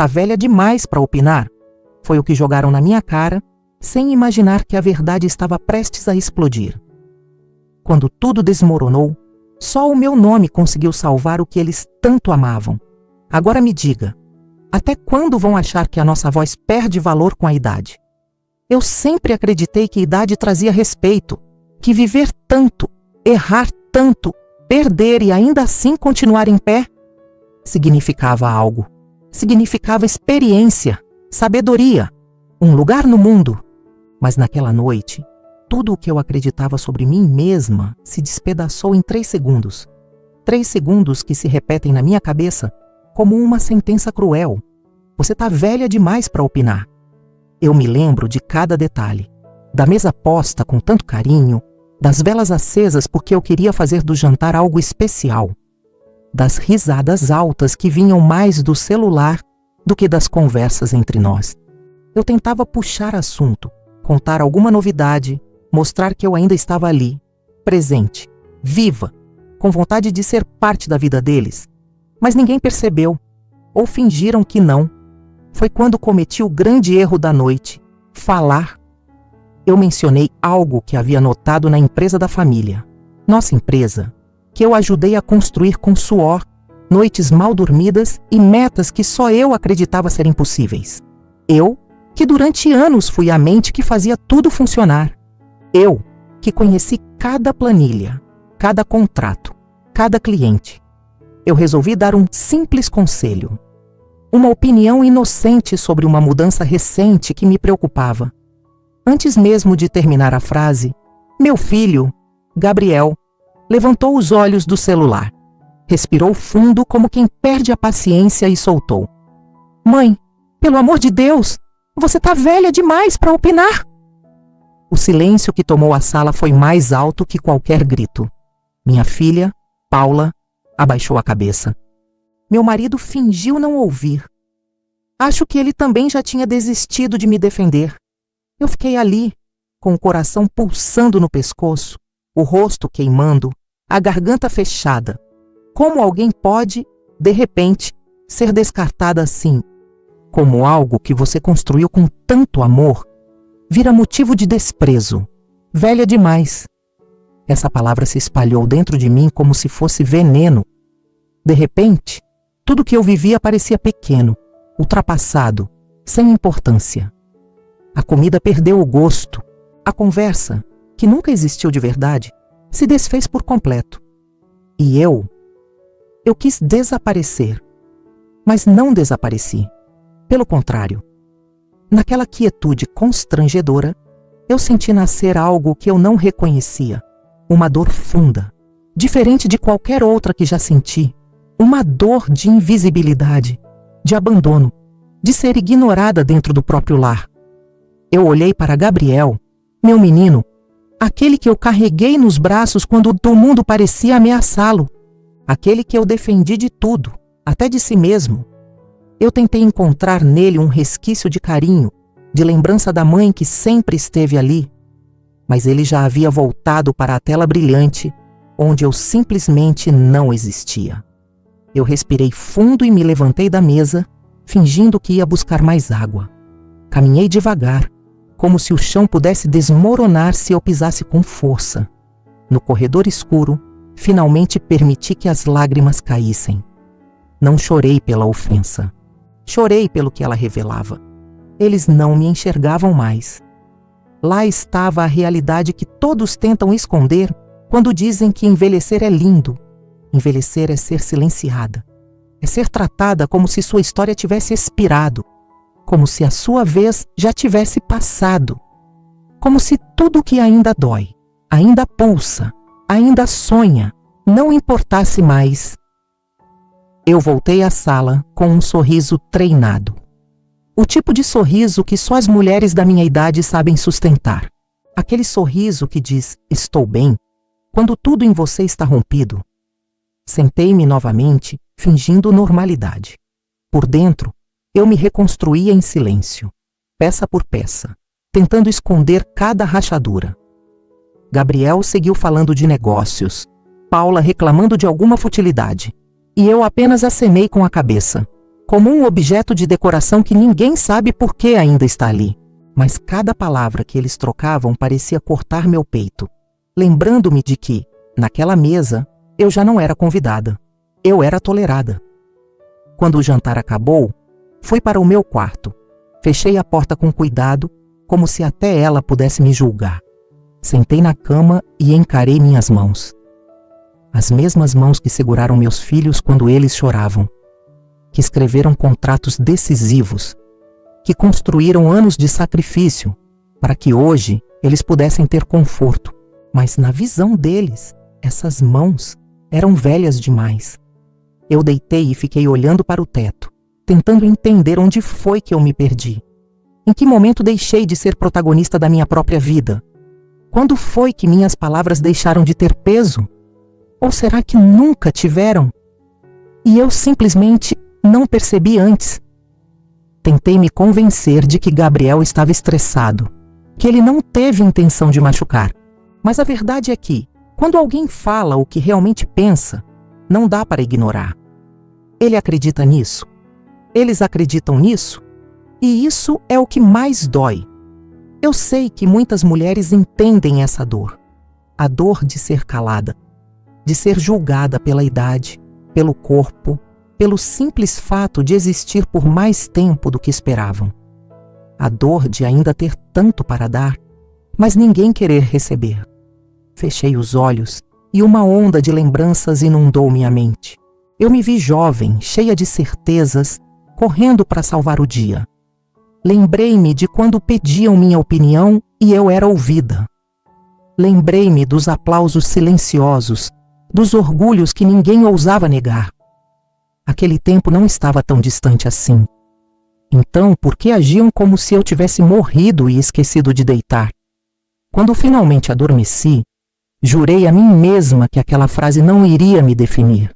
Tá velha demais para opinar. Foi o que jogaram na minha cara, sem imaginar que a verdade estava prestes a explodir. Quando tudo desmoronou, só o meu nome conseguiu salvar o que eles tanto amavam. Agora me diga, até quando vão achar que a nossa voz perde valor com a idade? Eu sempre acreditei que idade trazia respeito, que viver tanto, errar tanto, perder e ainda assim continuar em pé, significava algo. Significava experiência, sabedoria, um lugar no mundo. Mas naquela noite, tudo o que eu acreditava sobre mim mesma se despedaçou em 3 segundos. 3 segundos que se repetem na minha cabeça como uma sentença cruel. Você tá velha demais para opinar. Eu me lembro de cada detalhe. Da mesa posta com tanto carinho, das velas acesas porque eu queria fazer do jantar algo especial, das risadas altas que vinham mais do celular do que das conversas entre nós. Eu tentava puxar assunto, contar alguma novidade, mostrar que eu ainda estava ali, presente, viva, com vontade de ser parte da vida deles. Mas ninguém percebeu, ou fingiram que não. Foi quando cometi o grande erro da noite, falar. Eu mencionei algo que havia notado na empresa da família. Nossa empresa, que eu ajudei a construir com suor, noites mal dormidas e metas que só eu acreditava serem possíveis. Eu, que durante anos fui a mente que fazia tudo funcionar. Eu, que conheci cada planilha, cada contrato, cada cliente. Eu resolvi dar um simples conselho. Uma opinião inocente sobre uma mudança recente que me preocupava. Antes mesmo de terminar a frase, meu filho, Gabriel, levantou os olhos do celular. Respirou fundo como quem perde a paciência e soltou. Mãe, pelo amor de Deus, você tá velha demais para opinar. O silêncio que tomou a sala foi mais alto que qualquer grito. Minha filha, Paula, abaixou a cabeça. Meu marido fingiu não ouvir. Acho que ele também já tinha desistido de me defender. Eu fiquei ali, com o coração pulsando no pescoço, o rosto queimando, a garganta fechada. Como alguém pode, de repente, ser descartada assim? Como algo que você construiu com tanto amor, vira motivo de desprezo. Velha demais. Essa palavra se espalhou dentro de mim como se fosse veneno. De repente, tudo que eu vivia parecia pequeno, ultrapassado, sem importância. A comida perdeu o gosto. A conversa, que nunca existiu de verdade, se desfez por completo. E eu quis desaparecer. Mas não desapareci. Pelo contrário. Naquela quietude constrangedora, eu senti nascer algo que eu não reconhecia. Uma dor funda, diferente de qualquer outra que já senti. Uma dor de invisibilidade, de abandono, de ser ignorada dentro do próprio lar. Eu olhei para Gabriel, meu menino, aquele que eu carreguei nos braços quando o mundo parecia ameaçá-lo, aquele que eu defendi de tudo, até de si mesmo. Eu tentei encontrar nele um resquício de carinho, de lembrança da mãe que sempre esteve ali, mas ele já havia voltado para a tela brilhante, onde eu simplesmente não existia. Eu respirei fundo e me levantei da mesa, fingindo que ia buscar mais água. Caminhei devagar, como se o chão pudesse desmoronar se eu pisasse com força. No corredor escuro, finalmente permiti que as lágrimas caíssem. Não chorei pela ofensa. Chorei pelo que ela revelava. Eles não me enxergavam mais. Lá estava a realidade que todos tentam esconder quando dizem que envelhecer é lindo. Envelhecer é ser silenciada. É ser tratada como se sua história tivesse expirado. Como se a sua vez já tivesse passado. Como se tudo que ainda dói, ainda pulsa, ainda sonha, não importasse mais. Eu voltei à sala com um sorriso treinado. O tipo de sorriso que só as mulheres da minha idade sabem sustentar. Aquele sorriso que diz, estou bem, quando tudo em você está rompido. Sentei-me novamente, fingindo normalidade. Por dentro, eu me reconstruía em silêncio, peça por peça, tentando esconder cada rachadura. Gabriel seguiu falando de negócios, Paula reclamando de alguma futilidade, e eu apenas acenei com a cabeça, como um objeto de decoração que ninguém sabe por que ainda está ali. Mas cada palavra que eles trocavam parecia cortar meu peito, lembrando-me de que, naquela mesa, eu já não era convidada. Eu era tolerada. Quando o jantar acabou, fui para o meu quarto. Fechei a porta com cuidado, como se até ela pudesse me julgar. Sentei na cama e encarei minhas mãos. As mesmas mãos que seguraram meus filhos quando eles choravam, que escreveram contratos decisivos, que construíram anos de sacrifício para que hoje eles pudessem ter conforto. Mas na visão deles, essas mãos eram velhas demais. Eu deitei e fiquei olhando para o teto, tentando entender onde foi que eu me perdi. Em que momento deixei de ser protagonista da minha própria vida? Quando foi que minhas palavras deixaram de ter peso? Ou será que nunca tiveram? E eu simplesmente não percebi antes. Tentei me convencer de que Gabriel estava estressado, que ele não teve intenção de machucar. Mas a verdade é que, quando alguém fala o que realmente pensa, não dá para ignorar. Ele acredita nisso. Eles acreditam nisso. E isso é o que mais dói. Eu sei que muitas mulheres entendem essa dor. A dor de ser calada, de ser julgada pela idade, pelo corpo, pelo simples fato de existir por mais tempo do que esperavam. A dor de ainda ter tanto para dar, mas ninguém querer receber. Fechei os olhos e uma onda de lembranças inundou minha mente. Eu me vi jovem, cheia de certezas, correndo para salvar o dia. Lembrei-me de quando pediam minha opinião e eu era ouvida. Lembrei-me dos aplausos silenciosos, dos orgulhos que ninguém ousava negar. Aquele tempo não estava tão distante assim. Então, por que agiam como se eu tivesse morrido e esquecido de deitar? Quando finalmente adormeci, jurei a mim mesma que aquela frase não iria me definir.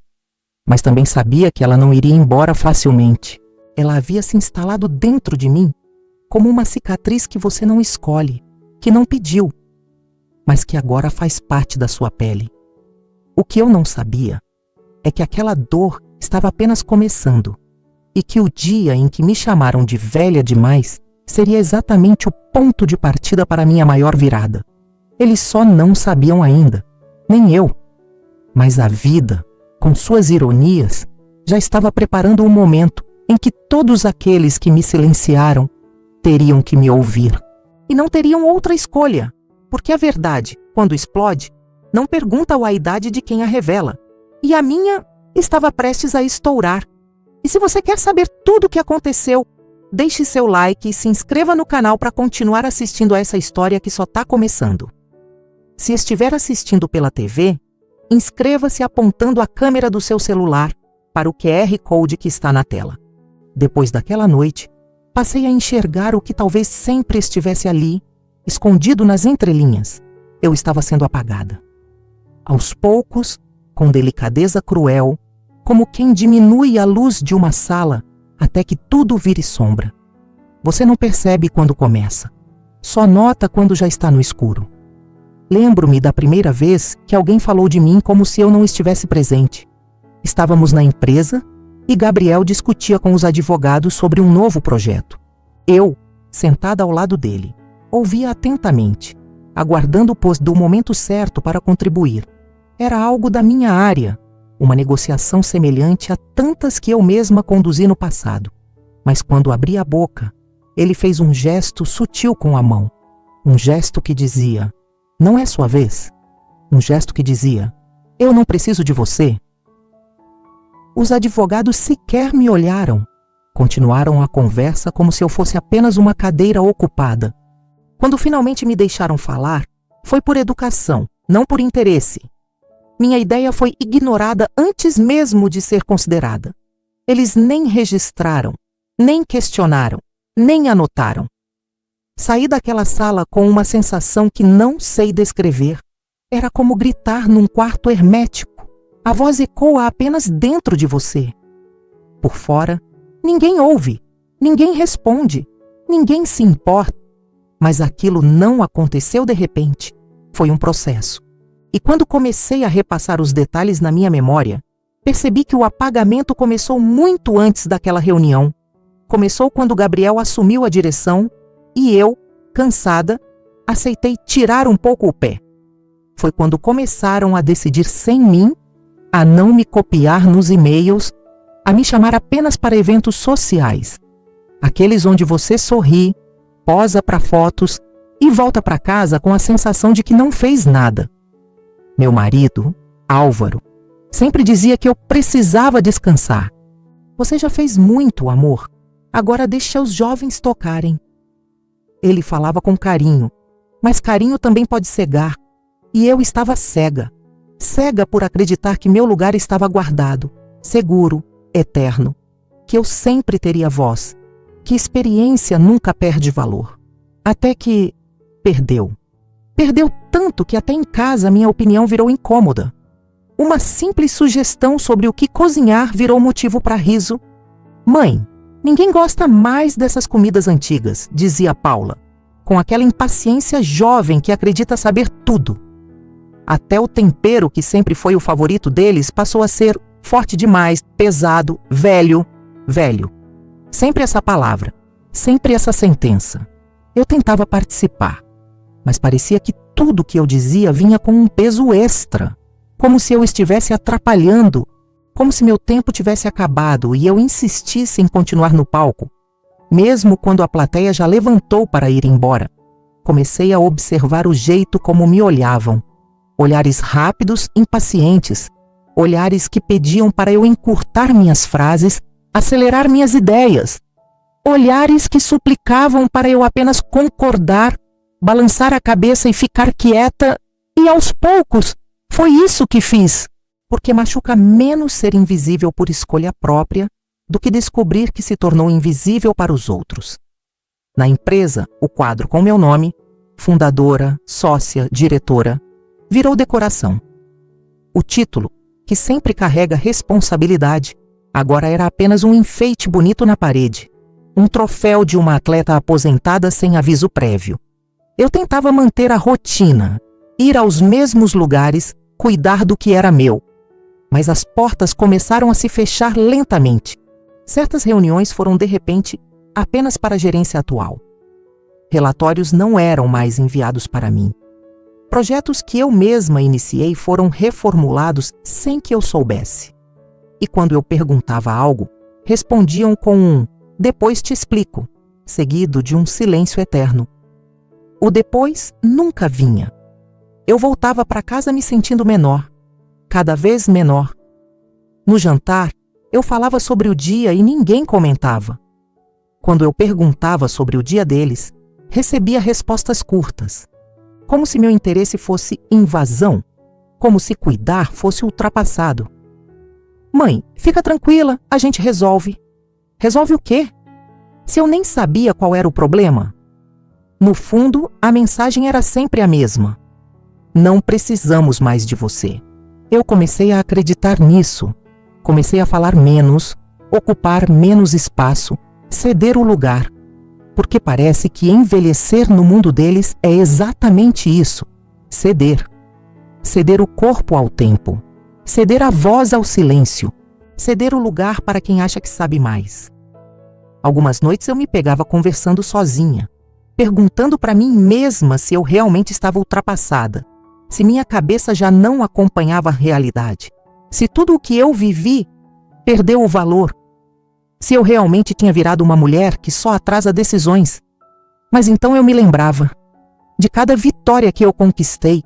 Mas também sabia que ela não iria embora facilmente. Ela havia se instalado dentro de mim, como uma cicatriz que você não escolhe, que não pediu, mas que agora faz parte da sua pele. O que eu não sabia é que aquela dor estava apenas começando e que o dia em que me chamaram de velha demais seria exatamente o ponto de partida para a minha maior virada. Eles só não sabiam ainda, nem eu. Mas a vida, com suas ironias, já estava preparando um momento em que todos aqueles que me silenciaram teriam que me ouvir. E não teriam outra escolha, porque a verdade, quando explode, não pergunta a idade de quem a revela. E a minha estava prestes a estourar. E se você quer saber tudo o que aconteceu, deixe seu like e se inscreva no canal para continuar assistindo a essa história que só está começando. Se estiver assistindo pela TV, inscreva-se apontando a câmera do seu celular para o QR Code que está na tela. Depois daquela noite, passei a enxergar o que talvez sempre estivesse ali, escondido nas entrelinhas. Eu estava sendo apagada. Aos poucos, com delicadeza cruel, como quem diminui a luz de uma sala até que tudo vire sombra. Você não percebe quando começa, só nota quando já está no escuro. Lembro-me da primeira vez que alguém falou de mim como se eu não estivesse presente. Estávamos na empresa e Gabriel discutia com os advogados sobre um novo projeto. Eu, sentada ao lado dele, ouvia atentamente, aguardando do momento certo para contribuir. Era algo da minha área, uma negociação semelhante a tantas que eu mesma conduzi no passado. Mas quando abri a boca, ele fez um gesto sutil com a mão. Um gesto que dizia: "Não é sua vez." Um gesto que dizia: "Eu não preciso de você." Os advogados sequer me olharam. Continuaram a conversa como se eu fosse apenas uma cadeira ocupada. Quando finalmente me deixaram falar, foi por educação, não por interesse. Minha ideia foi ignorada antes mesmo de ser considerada. Eles nem registraram, nem questionaram, nem anotaram. Saí daquela sala com uma sensação que não sei descrever. Era como gritar num quarto hermético. A voz ecoa apenas dentro de você. Por fora, ninguém ouve, ninguém responde, ninguém se importa. Mas aquilo não aconteceu de repente. Foi um processo. E quando comecei a repassar os detalhes na minha memória, Percebi que o apagamento começou muito antes daquela reunião. Começou quando Gabriel assumiu a direção e eu, cansada, aceitei tirar um pouco o pé. Foi quando começaram a decidir sem mim, a não me copiar nos e-mails, a me chamar apenas para eventos sociais. Aqueles onde você sorri, posa para fotos e volta para casa com a sensação de que não fez nada. Meu marido, Álvaro, sempre dizia que eu precisava descansar. Você já fez muito, amor. Agora deixa os jovens tocarem. Ele falava com carinho, mas carinho também pode cegar. E eu estava cega. Cega por acreditar que meu lugar estava guardado, seguro, eterno. Que eu sempre teria voz. Que experiência nunca perde valor. Até que perdeu. Perdeu tanto que até em casa minha opinião virou incômoda. Uma simples sugestão sobre o que cozinhar virou motivo para riso. Mãe, ninguém gosta mais dessas comidas antigas, dizia Paula, com aquela impaciência jovem que acredita saber tudo. Até o tempero, que sempre foi o favorito deles, passou a ser forte demais, pesado, velho. Sempre essa palavra, sempre essa sentença. Eu tentava participar, mas parecia que tudo que eu dizia vinha com um peso extra, como se eu estivesse atrapalhando, como se meu tempo tivesse acabado e eu insistisse em continuar no palco, mesmo quando a plateia já levantou para ir embora. Comecei a observar o jeito como me olhavam. Olhares rápidos, impacientes, olhares que pediam para eu encurtar minhas frases, acelerar minhas ideias, olhares que suplicavam para eu apenas concordar, balançar a cabeça e ficar quieta, e aos poucos foi isso que fiz, porque machuca menos ser invisível por escolha própria do que descobrir que se tornou invisível para os outros. Na empresa, o quadro com meu nome, fundadora, sócia, diretora, virou decoração. O título, que sempre carrega responsabilidade, agora era apenas um enfeite bonito na parede, um troféu de uma atleta aposentada sem aviso prévio. Eu tentava manter a rotina, ir aos mesmos lugares, cuidar do que era meu. Mas as portas começaram a se fechar lentamente. Certas reuniões foram, de repente, apenas para a gerência atual. Relatórios não eram mais enviados para mim. Projetos que eu mesma iniciei foram reformulados sem que eu soubesse. E quando eu perguntava algo, respondiam com um "depois te explico", seguido de um silêncio eterno. O depois nunca vinha. Eu voltava para casa me sentindo menor, cada vez menor. No jantar, eu falava sobre o dia e ninguém comentava. Quando eu perguntava sobre o dia deles, recebia respostas curtas. Como se meu interesse fosse invasão, como se cuidar fosse ultrapassado. Mãe, fica tranquila, a gente resolve. Resolve o quê? Se eu nem sabia qual era o problema? No fundo, a mensagem era sempre a mesma. Não precisamos mais de você. Eu comecei a acreditar nisso. Comecei a falar menos, ocupar menos espaço, ceder o lugar. Porque parece que envelhecer no mundo deles é exatamente isso, ceder. Ceder o corpo ao tempo, ceder a voz ao silêncio, ceder o lugar para quem acha que sabe mais. Algumas noites eu me pegava conversando sozinha, perguntando para mim mesma se eu realmente estava ultrapassada, se minha cabeça já não acompanhava a realidade, se tudo o que eu vivi perdeu o valor, se eu realmente tinha virado uma mulher que só atrasa decisões. Mas então eu me lembrava de cada vitória que eu conquistei,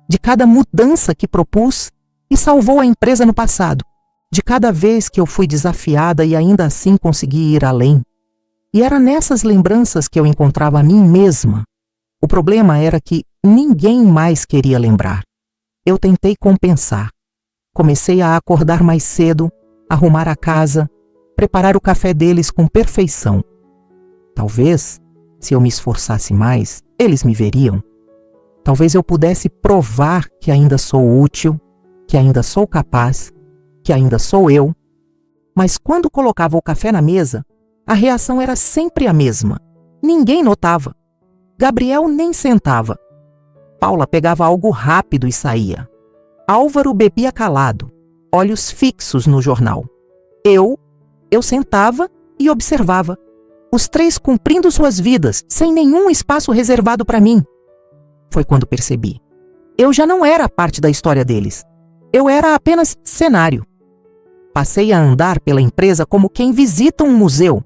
de cada mudança que propus e salvou a empresa no passado, de cada vez que eu fui desafiada e ainda assim consegui ir além. E era nessas lembranças que eu encontrava a mim mesma. O problema era que ninguém mais queria lembrar. Eu tentei compensar. Comecei a acordar mais cedo, arrumar a casa, preparar o café deles com perfeição. Talvez, se eu me esforçasse mais, eles me veriam. Talvez eu pudesse provar que ainda sou útil, que ainda sou capaz, que ainda sou eu. Mas quando colocava o café na mesa, a reação era sempre a mesma. Ninguém notava. Gabriel nem sentava. Paula pegava algo rápido e saía. Álvaro bebia calado. olhos fixos no jornal. Eu sentava e observava. Os três cumprindo suas vidas, sem nenhum espaço reservado para mim. Foi quando percebi. Eu já não era parte da história deles. Eu era apenas cenário. Passei a andar pela empresa como quem visita um museu.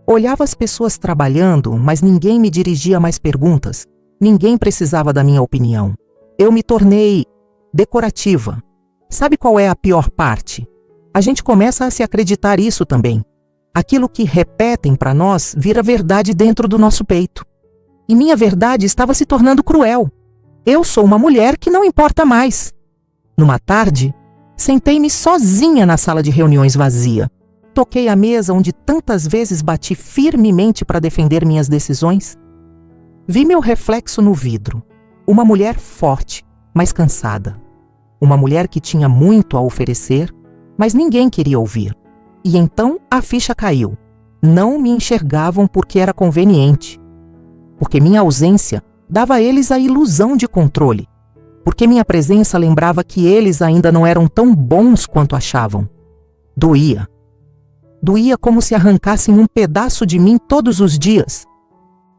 Olhava as pessoas trabalhando, mas ninguém me dirigia mais perguntas. Ninguém precisava da minha opinião. Eu me tornei decorativa. Sabe qual é a pior parte? A gente começa a se acreditar isso também. Aquilo que repetem para nós vira verdade dentro do nosso peito. E minha verdade estava se tornando cruel. Eu sou uma mulher que não importa mais. Numa tarde, sentei-me sozinha na sala de reuniões vazia. Toquei a mesa onde tantas vezes bati firmemente para defender minhas decisões. Vi meu reflexo no vidro. Uma mulher forte, mas cansada. Uma mulher que tinha muito a oferecer, mas ninguém queria ouvir. E então a ficha caiu. Não me enxergavam porque era conveniente. Porque minha ausência dava a eles a ilusão de controle. Porque minha presença lembrava que eles ainda não eram tão bons quanto achavam. Doía. Doía como se arrancassem um pedaço de mim todos os dias.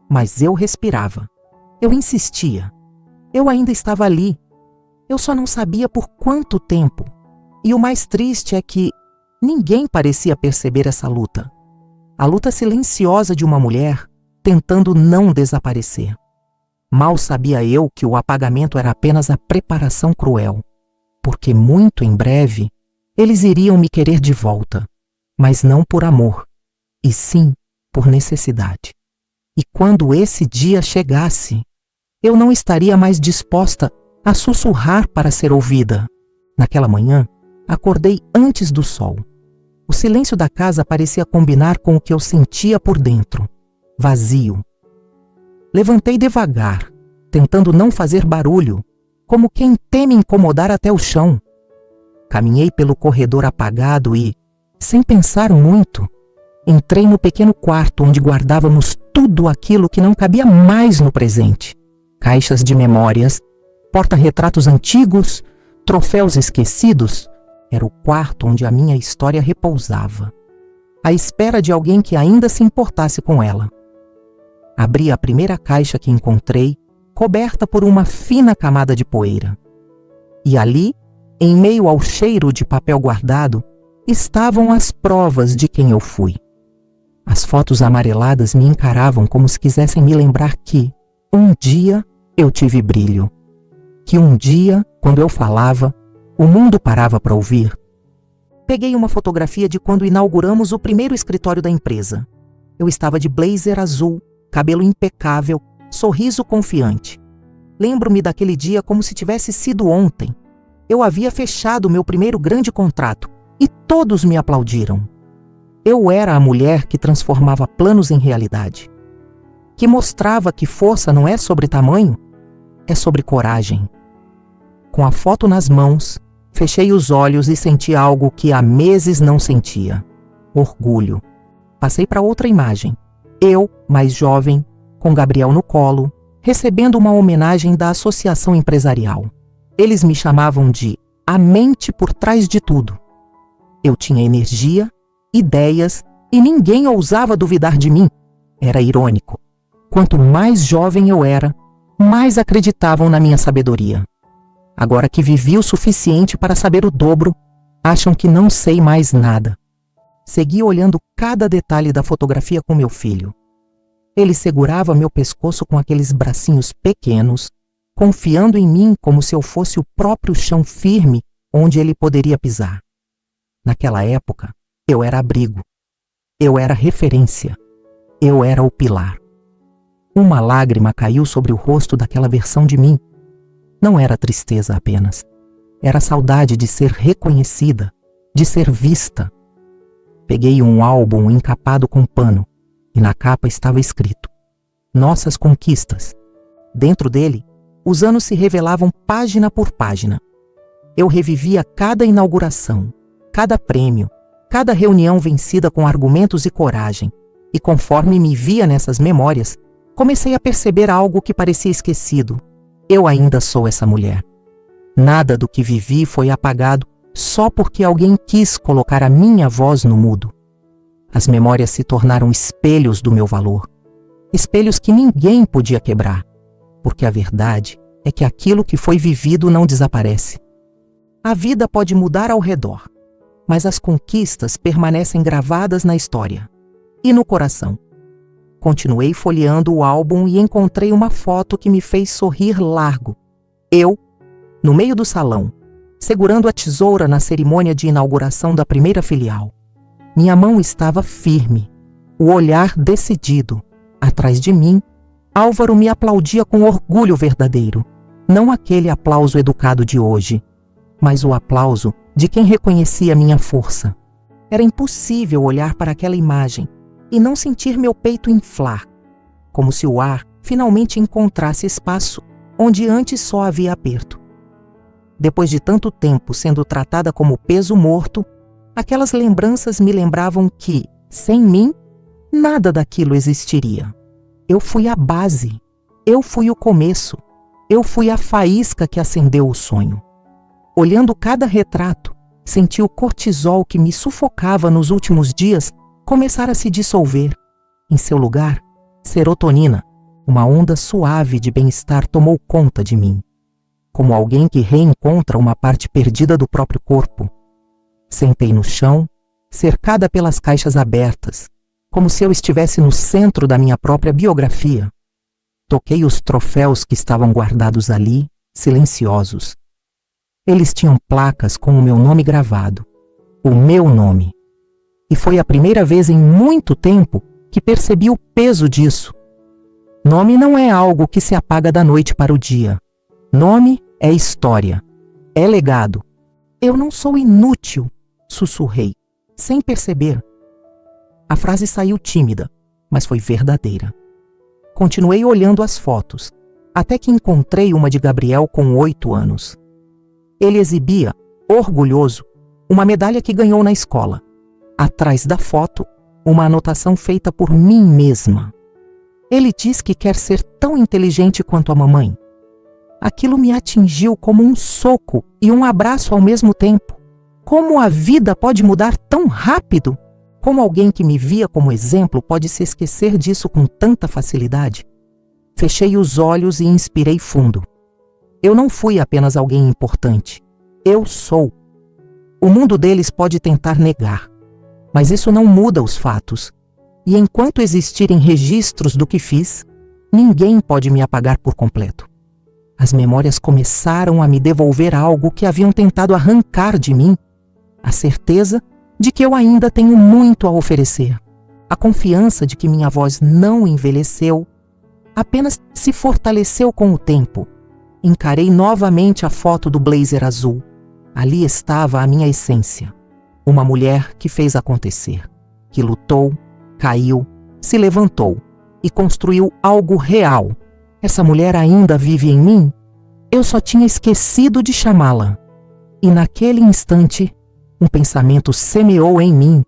Mas eu respirava. Eu insistia. Eu ainda estava ali. Eu só não sabia por quanto tempo. E o mais triste é que ninguém parecia perceber essa luta. A luta silenciosa de uma mulher tentando não desaparecer. Mal sabia eu que o apagamento era apenas a preparação cruel, porque muito em breve eles iriam me querer de volta, mas não por amor, e sim por necessidade. E quando esse dia chegasse, eu não estaria mais disposta a sussurrar para ser ouvida. Naquela manhã, acordei antes do sol. O silêncio da casa parecia combinar com o que eu sentia por dentro, vazio. Levantei devagar, tentando não fazer barulho, como quem teme incomodar até o chão. Caminhei pelo corredor apagado e, sem pensar muito, entrei no pequeno quarto onde guardávamos tudo aquilo que não cabia mais no presente. Caixas de memórias, porta-retratos antigos, troféus esquecidos. Era o quarto onde a minha história repousava, à espera de alguém que ainda se importasse com ela. Abri a primeira caixa que encontrei, coberta por uma fina camada de poeira. E ali, em meio ao cheiro de papel guardado, estavam as provas de quem eu fui. As fotos amareladas me encaravam como se quisessem me lembrar que, um dia, eu tive brilho. Que um dia, quando eu falava, o mundo parava para ouvir. Peguei uma fotografia de quando inauguramos o primeiro escritório da empresa. Eu estava de blazer azul, cabelo impecável, sorriso confiante. Lembro-me daquele dia como se tivesse sido ontem. Eu havia fechado o meu primeiro grande contrato e todos me aplaudiram. Eu era a mulher que transformava planos em realidade. Que mostrava que força não é sobre tamanho, é sobre coragem. Com a foto nas mãos, fechei os olhos e senti algo que há meses não sentia. Orgulho. Passei para outra imagem. Eu, mais jovem, com Gabriel no colo, recebendo uma homenagem da associação empresarial. Eles me chamavam de a mente por trás de tudo. Eu tinha energia, ideias e ninguém ousava duvidar de mim. Era irônico. Quanto mais jovem eu era, mais acreditavam na minha sabedoria. Agora que vivi o suficiente para saber o dobro, acham que não sei mais nada. Segui olhando cada detalhe da fotografia com meu filho. Ele segurava meu pescoço com aqueles bracinhos pequenos, confiando em mim como se eu fosse o próprio chão firme onde ele poderia pisar. Naquela época, eu era abrigo. Eu era referência. Eu era o pilar. Uma lágrima caiu sobre o rosto daquela versão de mim. Não era tristeza apenas. Era saudade de ser reconhecida, de ser vista. Peguei um álbum encapado com pano e na capa estava escrito: Nossas conquistas. Dentro dele, os anos se revelavam página por página. Eu revivia cada inauguração, cada prêmio, cada reunião vencida com argumentos e coragem. E conforme me via nessas memórias, comecei a perceber algo que parecia esquecido. Eu ainda sou essa mulher. Nada do que vivi foi apagado só porque alguém quis colocar a minha voz no mudo. As memórias se tornaram espelhos do meu valor, espelhos que ninguém podia quebrar, porque a verdade é que aquilo que foi vivido não desaparece. A vida pode mudar ao redor, mas as conquistas permanecem gravadas na história e no coração. Continuei folheando o álbum e encontrei uma foto que me fez sorrir largo. Eu, no meio do salão, segurando a tesoura na cerimônia de inauguração da primeira filial. Minha mão estava firme, o olhar decidido. Atrás de mim, Álvaro me aplaudia com orgulho verdadeiro. Não aquele aplauso educado de hoje, mas o aplauso de quem reconhecia minha força. Era impossível olhar para aquela imagem e não sentir meu peito inflar, como se o ar finalmente encontrasse espaço onde antes só havia aperto. Depois de tanto tempo sendo tratada como peso morto, aquelas lembranças me lembravam que, sem mim, nada daquilo existiria. Eu fui a base, eu fui o começo, eu fui a faísca que acendeu o sonho. Olhando cada retrato, senti o cortisol que me sufocava nos últimos dias começar a se dissolver. Em seu lugar, serotonina, uma onda suave de bem-estar tomou conta de mim, como alguém que reencontra uma parte perdida do próprio corpo. Sentei no chão, cercada pelas caixas abertas, como se eu estivesse no centro da minha própria biografia. Toquei os troféus que estavam guardados ali, silenciosos. Eles tinham placas com o meu nome gravado, o meu nome. E foi a primeira vez em muito tempo que percebi o peso disso. Nome não é algo que se apaga da noite para o dia. Nome é história, é legado. Eu não sou inútil, sussurrei, sem perceber. A frase saiu tímida, mas foi verdadeira. Continuei olhando as fotos, até que encontrei uma de Gabriel com 8 anos. Ele exibia, orgulhoso, uma medalha que ganhou na escola. Atrás da foto, uma anotação feita por mim mesma. Ele diz que quer ser tão inteligente quanto a mamãe. Aquilo me atingiu como um soco e um abraço ao mesmo tempo. Como a vida pode mudar tão rápido? Como alguém que me via como exemplo pode se esquecer disso com tanta facilidade? Fechei os olhos e inspirei fundo. Eu não fui apenas alguém importante. Eu sou. O mundo deles pode tentar negar, mas isso não muda os fatos. E enquanto existirem registros do que fiz, ninguém pode me apagar por completo. As memórias começaram a me devolver algo que haviam tentado arrancar de mim, a certeza de que eu ainda tenho muito a oferecer, a confiança de que minha voz não envelheceu, apenas se fortaleceu com o tempo. Encarei novamente a foto do blazer azul. Ali estava a minha essência, uma mulher que fez acontecer, que lutou, caiu, se levantou e construiu algo real. Essa mulher ainda vive em mim? Eu só tinha esquecido de chamá-la. E naquele instante, um pensamento semeou em mim.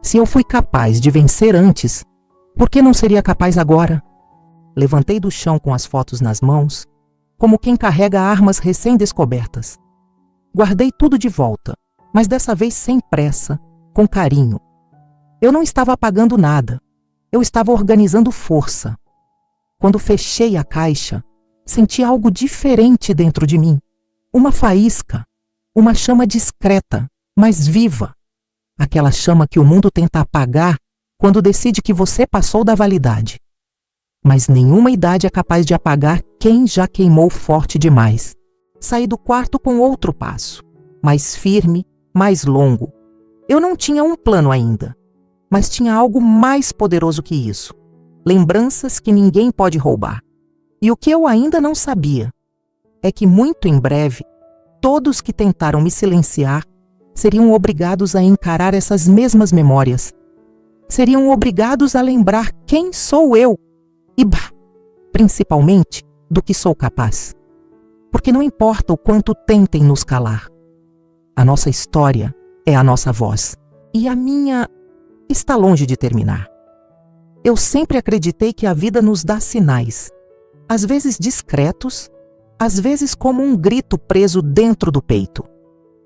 Se eu fui capaz de vencer antes, por que não seria capaz agora? Levantei do chão com as fotos nas mãos, como quem carrega armas recém-descobertas. Guardei tudo de volta, mas dessa vez sem pressa, com carinho. Eu não estava apagando nada, eu estava organizando força. Quando fechei a caixa, senti algo diferente dentro de mim. Uma faísca, uma chama discreta, mas viva. Aquela chama que o mundo tenta apagar quando decide que você passou da validade. Mas nenhuma idade é capaz de apagar quem já queimou forte demais. Saí do quarto com outro passo, mais firme, mais longo. Eu não tinha um plano ainda, mas tinha algo mais poderoso que isso. Lembranças que ninguém pode roubar. E o que eu ainda não sabia é que muito em breve, todos que tentaram me silenciar seriam obrigados a encarar essas mesmas memórias. Seriam obrigados a lembrar quem sou eu e, principalmente, do que sou capaz. Porque não importa o quanto tentem nos calar. A nossa história é a nossa voz. E a minha está longe de terminar. Eu sempre acreditei que a vida nos dá sinais, às vezes discretos, às vezes como um grito preso dentro do peito.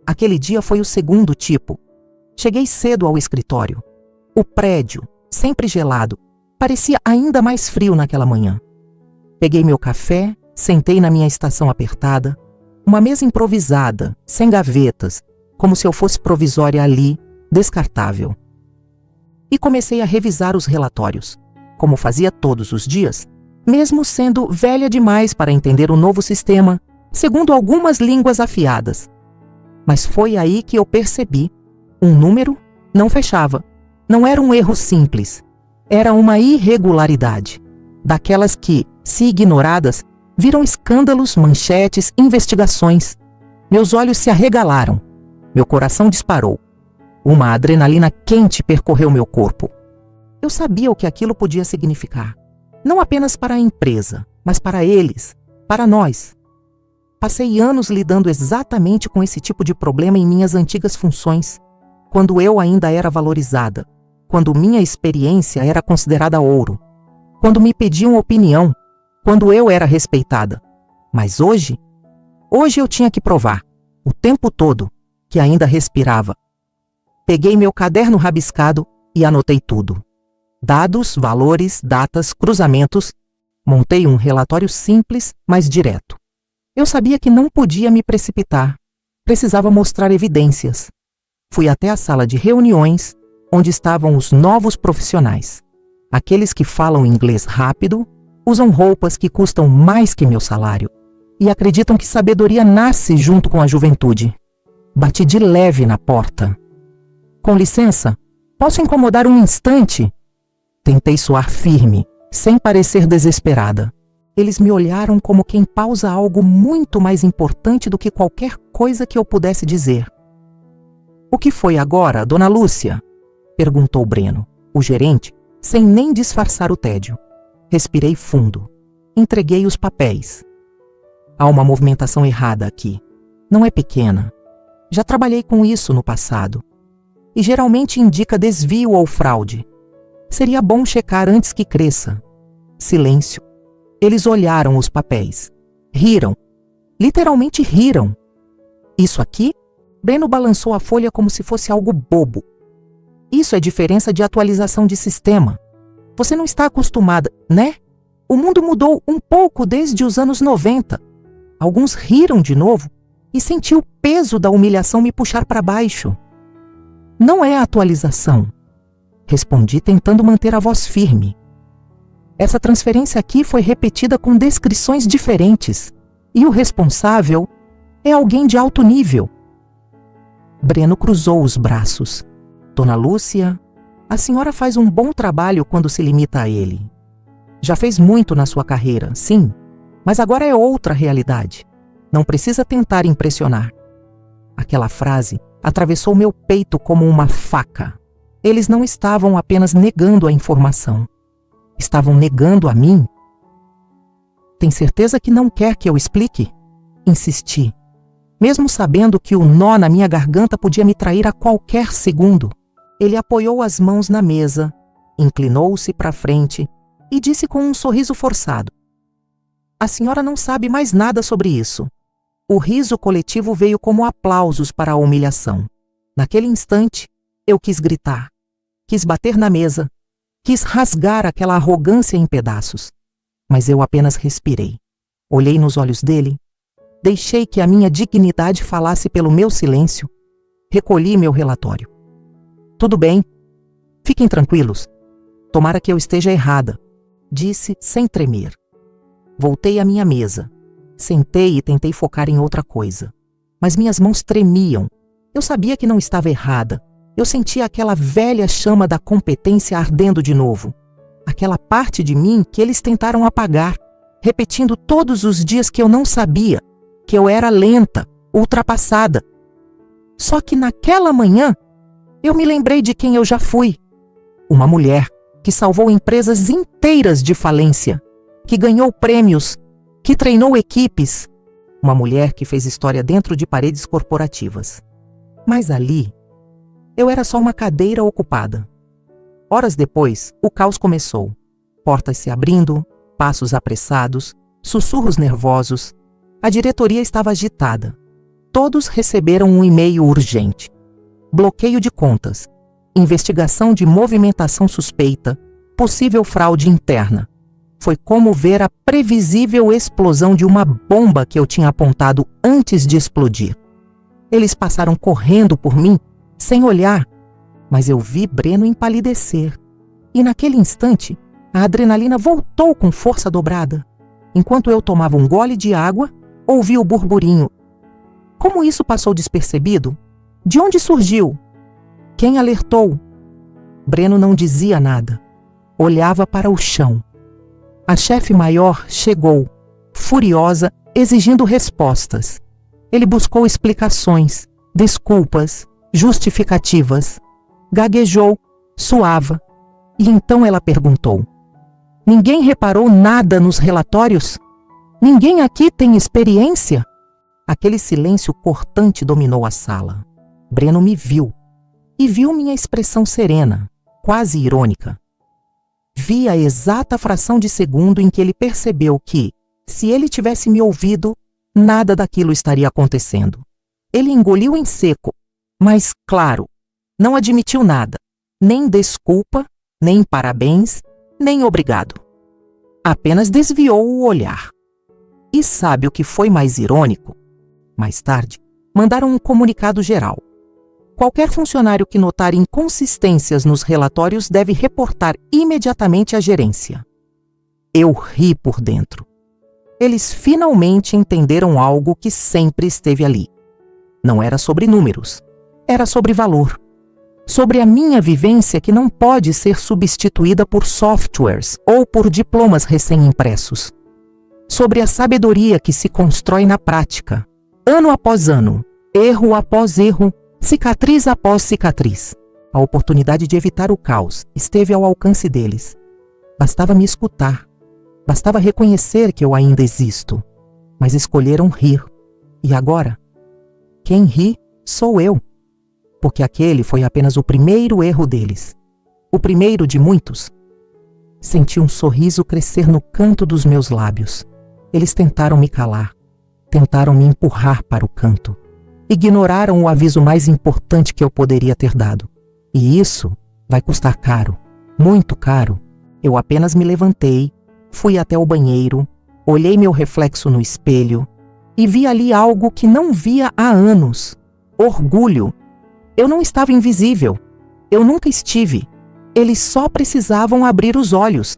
Aquele dia foi o segundo tipo. Cheguei cedo ao escritório. O prédio, sempre gelado, parecia ainda mais frio naquela manhã. Peguei meu café, sentei na minha estação apertada, uma mesa improvisada, sem gavetas, como se eu fosse provisória ali, descartável. E comecei a revisar os relatórios, como fazia todos os dias, mesmo sendo velha demais para entender o novo sistema, segundo algumas línguas afiadas. Mas foi aí que eu percebi: um número não fechava. Não era um erro simples. Era uma irregularidade, daquelas que, se ignoradas, viram escândalos, manchetes, investigações. Meus olhos se arregalaram. Meu coração disparou. Uma adrenalina quente percorreu meu corpo. Eu sabia o que aquilo podia significar. Não apenas para a empresa, mas para eles, para nós. Passei anos lidando exatamente com esse tipo de problema em minhas antigas funções, quando eu ainda era valorizada, quando minha experiência era considerada ouro, quando me pediam opinião, quando eu era respeitada. Mas hoje eu tinha que provar, o tempo todo, que ainda respirava. Peguei meu caderno rabiscado e anotei tudo. Dados, valores, datas, cruzamentos. Montei um relatório simples, mas direto. Eu sabia que não podia me precipitar. Precisava mostrar evidências. Fui até a sala de reuniões, onde estavam os novos profissionais. Aqueles que falam inglês rápido, usam roupas que custam mais que meu salário e acreditam que sabedoria nasce junto com a juventude. Bati de leve na porta. Com licença, posso incomodar um instante? Tentei soar firme, sem parecer desesperada. Eles me olharam como quem pausa algo muito mais importante do que qualquer coisa que eu pudesse dizer. O que foi agora, dona Lúcia? Perguntou Breno, o gerente, sem nem disfarçar o tédio. Respirei fundo. Entreguei os papéis. Há uma movimentação errada aqui. Não é pequena. Já trabalhei com isso no passado. E geralmente indica desvio ou fraude. Seria bom checar antes que cresça. Silêncio. Eles olharam os papéis. Riram. Literalmente riram. Isso aqui? Breno balançou a folha como se fosse algo bobo. Isso é diferença de atualização de sistema. Você não está acostumada, né? O mundo mudou um pouco desde os anos 90. Alguns riram de novo e senti o peso da humilhação me puxar para baixo. Não é atualização. Respondi tentando manter a voz firme. Essa transferência aqui foi repetida com descrições diferentes. E o responsável é alguém de alto nível. Breno cruzou os braços. Dona Lúcia, a senhora faz um bom trabalho quando se limita a ele. Já fez muito na sua carreira, sim, mas agora é outra realidade. Não precisa tentar impressionar. Aquela frase atravessou meu peito como uma faca. Eles não estavam apenas negando a informação. Estavam negando a mim. Tem certeza que não quer que eu explique? Insisti, mesmo sabendo que o nó na minha garganta podia me trair a qualquer segundo. Ele apoiou as mãos na mesa, inclinou-se para frente e disse com um sorriso forçado: a senhora não sabe mais nada sobre isso. O riso coletivo veio como aplausos para a humilhação. Naquele instante, eu quis gritar, quis bater na mesa, quis rasgar aquela arrogância em pedaços. Mas eu apenas respirei. Olhei nos olhos dele, deixei que a minha dignidade falasse pelo meu silêncio, recolhi meu relatório. Tudo bem, fiquem tranquilos. Tomara que eu esteja errada, disse sem tremer. Voltei à minha mesa. Sentei e tentei focar em outra coisa. Mas minhas mãos tremiam. Eu sabia que não estava errada. Eu sentia aquela velha chama da competência ardendo de novo. Aquela parte de mim que eles tentaram apagar, repetindo todos os dias que eu não sabia, que eu era lenta, ultrapassada. Só que naquela manhã, eu me lembrei de quem eu já fui. Uma mulher que salvou empresas inteiras de falência, que ganhou prêmios, que treinou equipes. Uma mulher que fez história dentro de paredes corporativas. Mas ali, eu era só uma cadeira ocupada. Horas depois, o caos começou. Portas se abrindo, passos apressados, sussurros nervosos. A diretoria estava agitada. todos receberam um e-mail urgente. Bloqueio de contas, investigação de movimentação suspeita, possível fraude interna. Foi como ver a previsível explosão de uma bomba que eu tinha apontado antes de explodir. Eles passaram correndo por mim, sem olhar, mas eu vi Breno empalidecer. E naquele instante, a adrenalina voltou com força dobrada. Enquanto eu tomava um gole de água, ouvi o burburinho. Como isso passou despercebido? De onde surgiu? Quem alertou? Breno não dizia nada. Olhava para o chão. A chefe maior chegou, furiosa, exigindo respostas. Ele buscou explicações, desculpas, justificativas. Gaguejou, suava. E então ela perguntou: ninguém reparou nada nos relatórios? Ninguém aqui tem experiência? Aquele silêncio cortante dominou a sala. Breno me viu. E viu minha expressão serena, quase irônica. Vi a exata fração de segundo em que ele percebeu que, se ele tivesse me ouvido, nada daquilo estaria acontecendo. Ele engoliu em seco, mas, claro, não admitiu nada, nem desculpa, nem parabéns, nem obrigado. Apenas desviou o olhar. E sabe o que foi mais irônico? Mais tarde, mandaram um comunicado geral. Qualquer funcionário que notar inconsistências nos relatórios deve reportar imediatamente à gerência. Eu ri por dentro. Eles finalmente entenderam algo que sempre esteve ali. Não era sobre números, era sobre valor. Sobre a minha vivência que não pode ser substituída por softwares ou por diplomas recém-impressos. Sobre a sabedoria que se constrói na prática, ano após ano, erro após erro, cicatriz após cicatriz. A oportunidade de evitar o caos esteve ao alcance deles. Bastava me escutar. Bastava reconhecer que eu ainda existo. Mas escolheram rir. E agora? Quem ri sou eu. Porque aquele foi apenas o primeiro erro deles. O primeiro de muitos. Senti um sorriso crescer no canto dos meus lábios. Eles tentaram me calar. Tentaram me empurrar para o canto. Ignoraram o aviso mais importante que eu poderia ter dado. E isso vai custar caro, muito caro. Eu apenas me levantei, fui até o banheiro, olhei meu reflexo no espelho e vi ali algo que não via há anos. Orgulho. Eu não estava invisível. Eu nunca estive. Eles só precisavam abrir os olhos.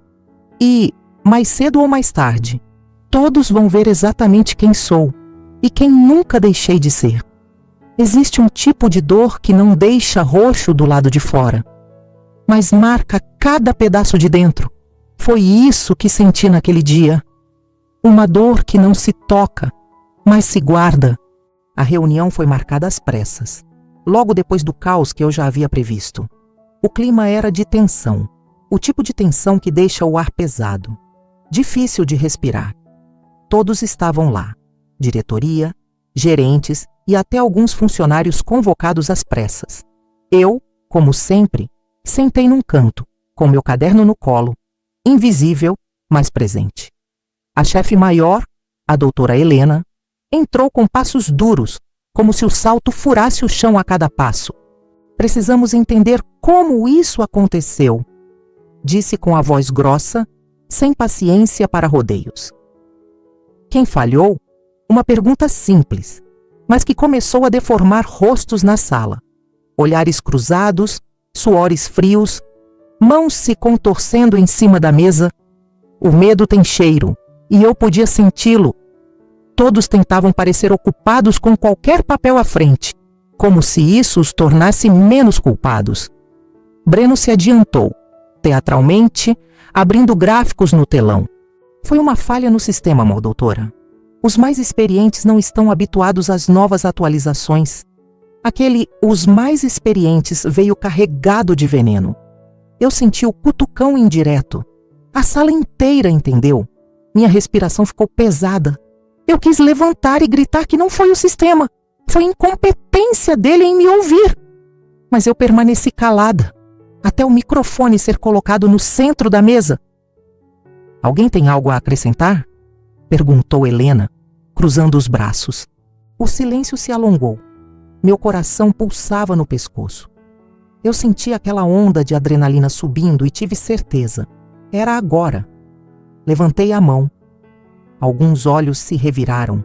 E, mais cedo ou mais tarde, todos vão ver exatamente quem sou e quem nunca deixei de ser. Existe um tipo de dor que não deixa roxo do lado de fora, mas marca cada pedaço de dentro. Foi isso que senti naquele dia. Uma dor que não se toca, mas se guarda. A reunião foi marcada às pressas, logo depois do caos que eu já havia previsto. O clima era de tensão, o tipo de tensão que deixa o ar pesado, difícil de respirar. Todos estavam lá, diretoria, gerentes e até alguns funcionários convocados às pressas. Eu, como sempre, sentei num canto, com meu caderno no colo, invisível, mas presente. A chefe maior, a doutora Helena, entrou com passos duros, como se o salto furasse o chão a cada passo. Precisamos entender como isso aconteceu, disse com a voz grossa, sem paciência para rodeios. Quem falhou? Uma pergunta simples, mas que começou a deformar rostos na sala. Olhares cruzados, suores frios, mãos se contorcendo em cima da mesa. O medo tem cheiro, e eu podia senti-lo. Todos tentavam parecer ocupados com qualquer papel à frente, como se isso os tornasse menos culpados. Breno se adiantou, teatralmente, abrindo gráficos no telão. Foi uma falha no sistema, doutora. Os mais experientes não estão habituados às novas atualizações. Aquele "os mais experientes" veio carregado de veneno. Eu senti o cutucão indireto. A sala inteira entendeu. Minha respiração ficou pesada. Eu quis levantar e gritar que não foi o sistema. Foi incompetência dele em me ouvir. Mas eu permaneci calada, até o microfone ser colocado no centro da mesa. Alguém tem algo a acrescentar? Perguntou Helena, cruzando os braços. O silêncio se alongou. Meu coração pulsava no pescoço. Eu senti aquela onda de adrenalina subindo e tive certeza. Era agora. Levantei a mão. Alguns olhos se reviraram.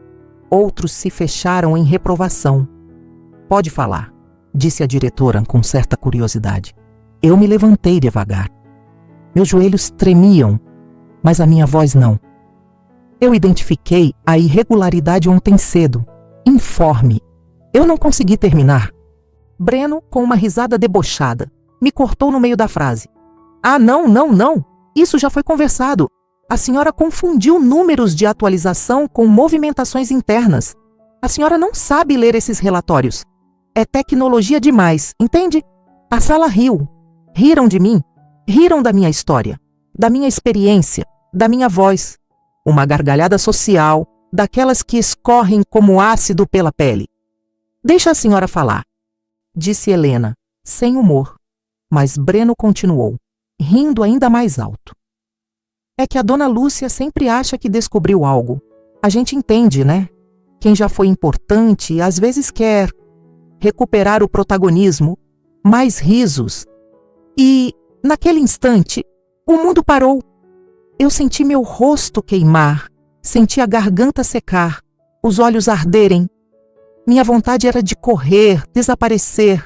Outros se fecharam em reprovação. Pode falar, disse a diretora com certa curiosidade. Eu me levantei devagar. Meus joelhos tremiam, mas a minha voz não. Eu identifiquei a irregularidade ontem cedo. Informe. Eu não consegui terminar. Breno, com uma risada debochada, me cortou no meio da frase. Ah, não. Isso já foi conversado. A senhora confundiu números de atualização com movimentações internas. A senhora não sabe ler esses relatórios. É tecnologia demais, entende? A sala riu. Riram de mim. Riram da minha história, da minha experiência, da minha voz. Uma gargalhada social, daquelas que escorrem como ácido pela pele. Deixa a senhora falar, disse Helena, sem humor. Mas Breno continuou, rindo ainda mais alto. É que a dona Lúcia sempre acha que descobriu algo. A gente entende, né? Quem já foi importante, às vezes quer recuperar o protagonismo, mais risos. E, naquele instante, o mundo parou. Eu senti meu rosto queimar, senti a garganta secar, os olhos arderem. Minha vontade era de correr, desaparecer.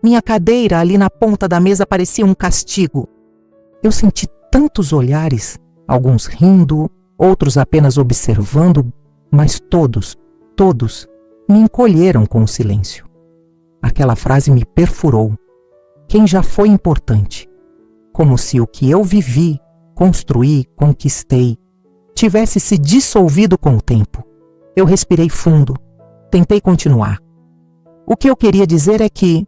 Minha cadeira ali na ponta da mesa parecia um castigo. Eu senti tantos olhares, alguns rindo, outros apenas observando, mas todos me encolheram com o silêncio. Aquela frase me perfurou. Quem já foi importante? Como se o que eu vivi, construí, conquistei, tivesse se dissolvido com o tempo. Eu respirei fundo. Tentei continuar. O que eu queria dizer é que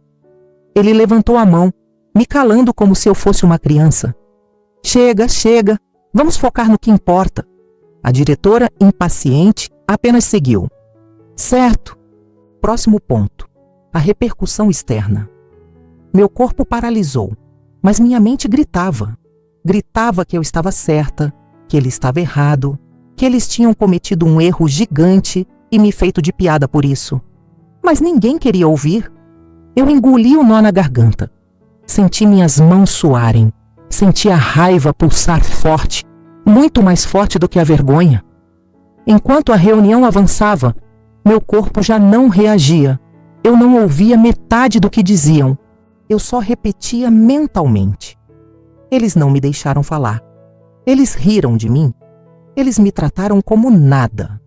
ele levantou a mão, me calando como se eu fosse uma criança. Chega, vamos focar no que importa. A diretora, impaciente, apenas seguiu. Certo. Próximo ponto. A repercussão externa. Meu corpo paralisou, mas minha mente gritava. Gritava que eu estava certa, que ele estava errado, que eles tinham cometido um erro gigante e me feito de piada por isso. Mas ninguém queria ouvir. Eu engoli o nó na garganta. Senti minhas mãos suarem. Senti a raiva pulsar forte, muito mais forte do que a vergonha. Enquanto a reunião avançava, meu corpo já não reagia. Eu não ouvia metade do que diziam. Eu só repetia mentalmente. Eles não me deixaram falar. Eles riram de mim. Eles me trataram como nada.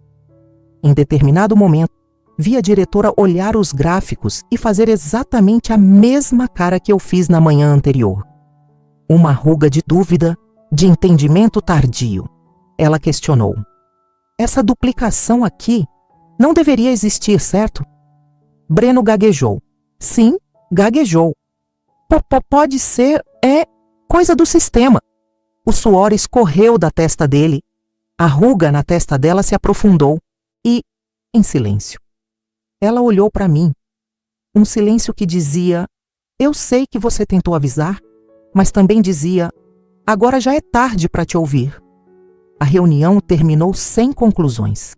Em determinado momento, vi a diretora olhar os gráficos e fazer exatamente a mesma cara que eu fiz na manhã anterior. Uma ruga de dúvida, de entendimento tardio. Ela questionou. Essa duplicação aqui não deveria existir, certo? Breno gaguejou. Sim, gaguejou. Pode ser, coisa do sistema. O suor escorreu da testa dele. A ruga na testa dela se aprofundou. E, em silêncio, ela olhou para mim. Um silêncio que dizia, eu sei que você tentou avisar, mas também dizia, agora já é tarde para te ouvir. A reunião terminou sem conclusões,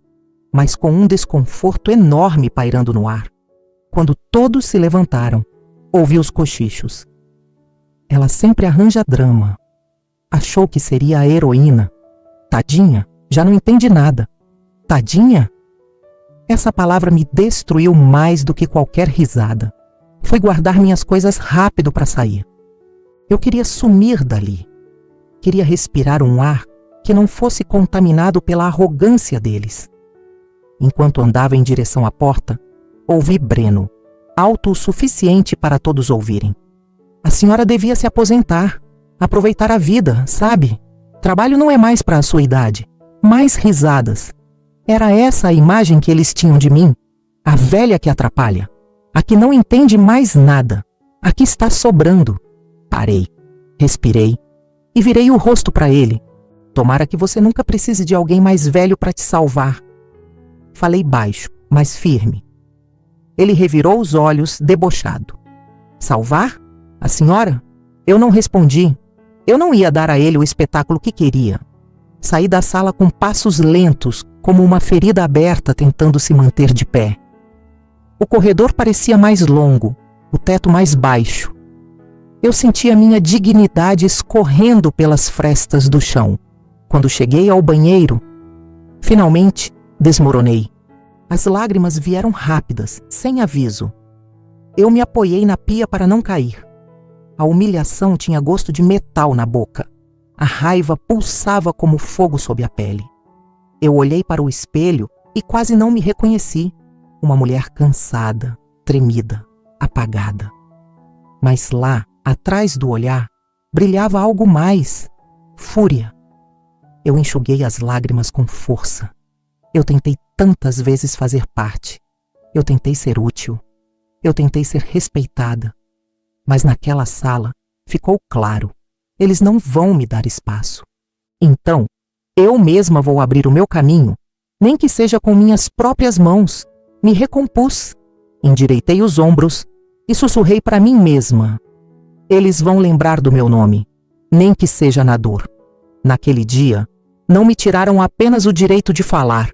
mas com um desconforto enorme pairando no ar. Quando todos se levantaram, ouvi os cochichos. Ela sempre arranja drama. Achou que seria a heroína. Tadinha, já não entende nada. Tadinha? Essa palavra me destruiu mais do que qualquer risada. Fui guardar minhas coisas rápido para sair. Eu queria sumir dali. Queria respirar um ar que não fosse contaminado pela arrogância deles. Enquanto andava em direção à porta, ouvi Breno, alto o suficiente para todos ouvirem. A senhora devia se aposentar, aproveitar a vida, sabe? Trabalho não é mais para a sua idade. Mais risadas. Era essa a imagem que eles tinham de mim? A velha que atrapalha. A que não entende mais nada. A que está sobrando. Parei, respirei e virei o rosto para ele. Tomara que você nunca precise de alguém mais velho para te salvar. Falei baixo, mas firme. Ele revirou os olhos, debochado. Salvar? A senhora? Eu não respondi. Eu não ia dar a ele o espetáculo que queria. Saí da sala com passos lentos, como uma ferida aberta tentando se manter de pé. O corredor parecia mais longo, o teto mais baixo. Eu sentia minha dignidade escorrendo pelas frestas do chão. Quando cheguei ao banheiro, finalmente desmoronei. As lágrimas vieram rápidas, sem aviso. Eu me apoiei na pia para não cair. A humilhação tinha gosto de metal na boca. A raiva pulsava como fogo sob a pele. Eu olhei para o espelho e quase não me reconheci. Uma mulher cansada, tremida, apagada. Mas lá, atrás do olhar, brilhava algo mais: fúria. Eu enxuguei as lágrimas com força. Eu tentei tantas vezes fazer parte. Eu tentei ser útil. Eu tentei ser respeitada. Mas naquela sala ficou claro: eles não vão me dar espaço. Então, eu mesma vou abrir o meu caminho, nem que seja com minhas próprias mãos. Me recompus, endireitei os ombros e sussurrei para mim mesma: eles vão lembrar do meu nome, nem que seja na dor. Naquele dia, não me tiraram apenas o direito de falar.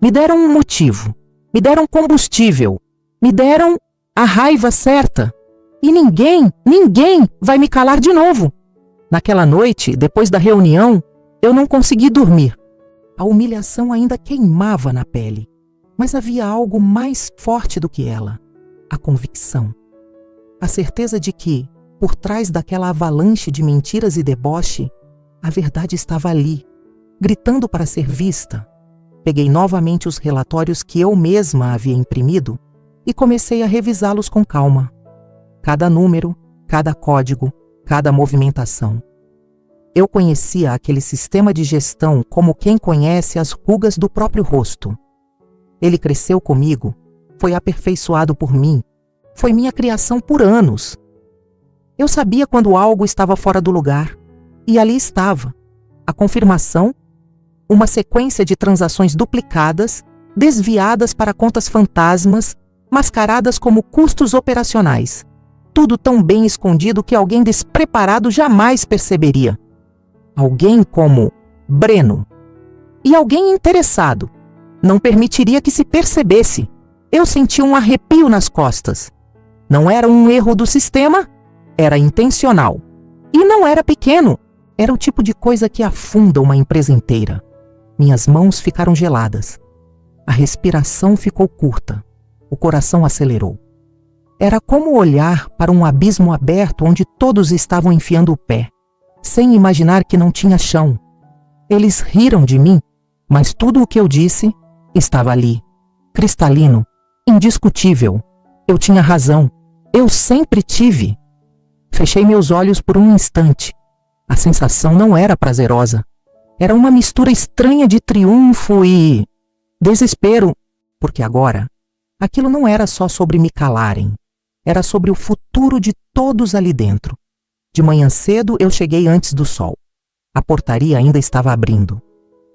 Me deram um motivo, me deram combustível, me deram a raiva certa. E ninguém vai me calar de novo. Naquela noite, depois da reunião, eu não consegui dormir. A humilhação ainda queimava na pele, mas havia algo mais forte do que ela: a convicção. A certeza de que, por trás daquela avalanche de mentiras e deboche, a verdade estava ali, gritando para ser vista. Peguei novamente os relatórios que eu mesma havia imprimido e comecei a revisá-los com calma. Cada número, cada código, cada movimentação. Eu conhecia aquele sistema de gestão como quem conhece as rugas do próprio rosto. Ele cresceu comigo, foi aperfeiçoado por mim, foi minha criação por anos. Eu sabia quando algo estava fora do lugar, e ali estava, a confirmação, uma sequência de transações duplicadas, desviadas para contas fantasmas, mascaradas como custos operacionais. Tudo tão bem escondido que alguém despreparado jamais perceberia. Alguém como Breno. E alguém interessado não permitiria que se percebesse. Eu senti um arrepio nas costas. Não era um erro do sistema, era intencional. E não era pequeno, era o tipo de coisa que afunda uma empresa inteira. Minhas mãos ficaram geladas. A respiração ficou curta. O coração acelerou. Era como olhar para um abismo aberto onde todos estavam enfiando o pé, sem imaginar que não tinha chão. Eles riram de mim, mas tudo o que eu disse estava ali, cristalino, indiscutível. Eu tinha razão. Eu sempre tive. Fechei meus olhos por um instante. A sensação não era prazerosa. Era uma mistura estranha de triunfo e desespero, porque agora aquilo não era só sobre me calarem. Era sobre o futuro de todos ali dentro. De manhã cedo eu cheguei antes do sol. A portaria ainda estava abrindo.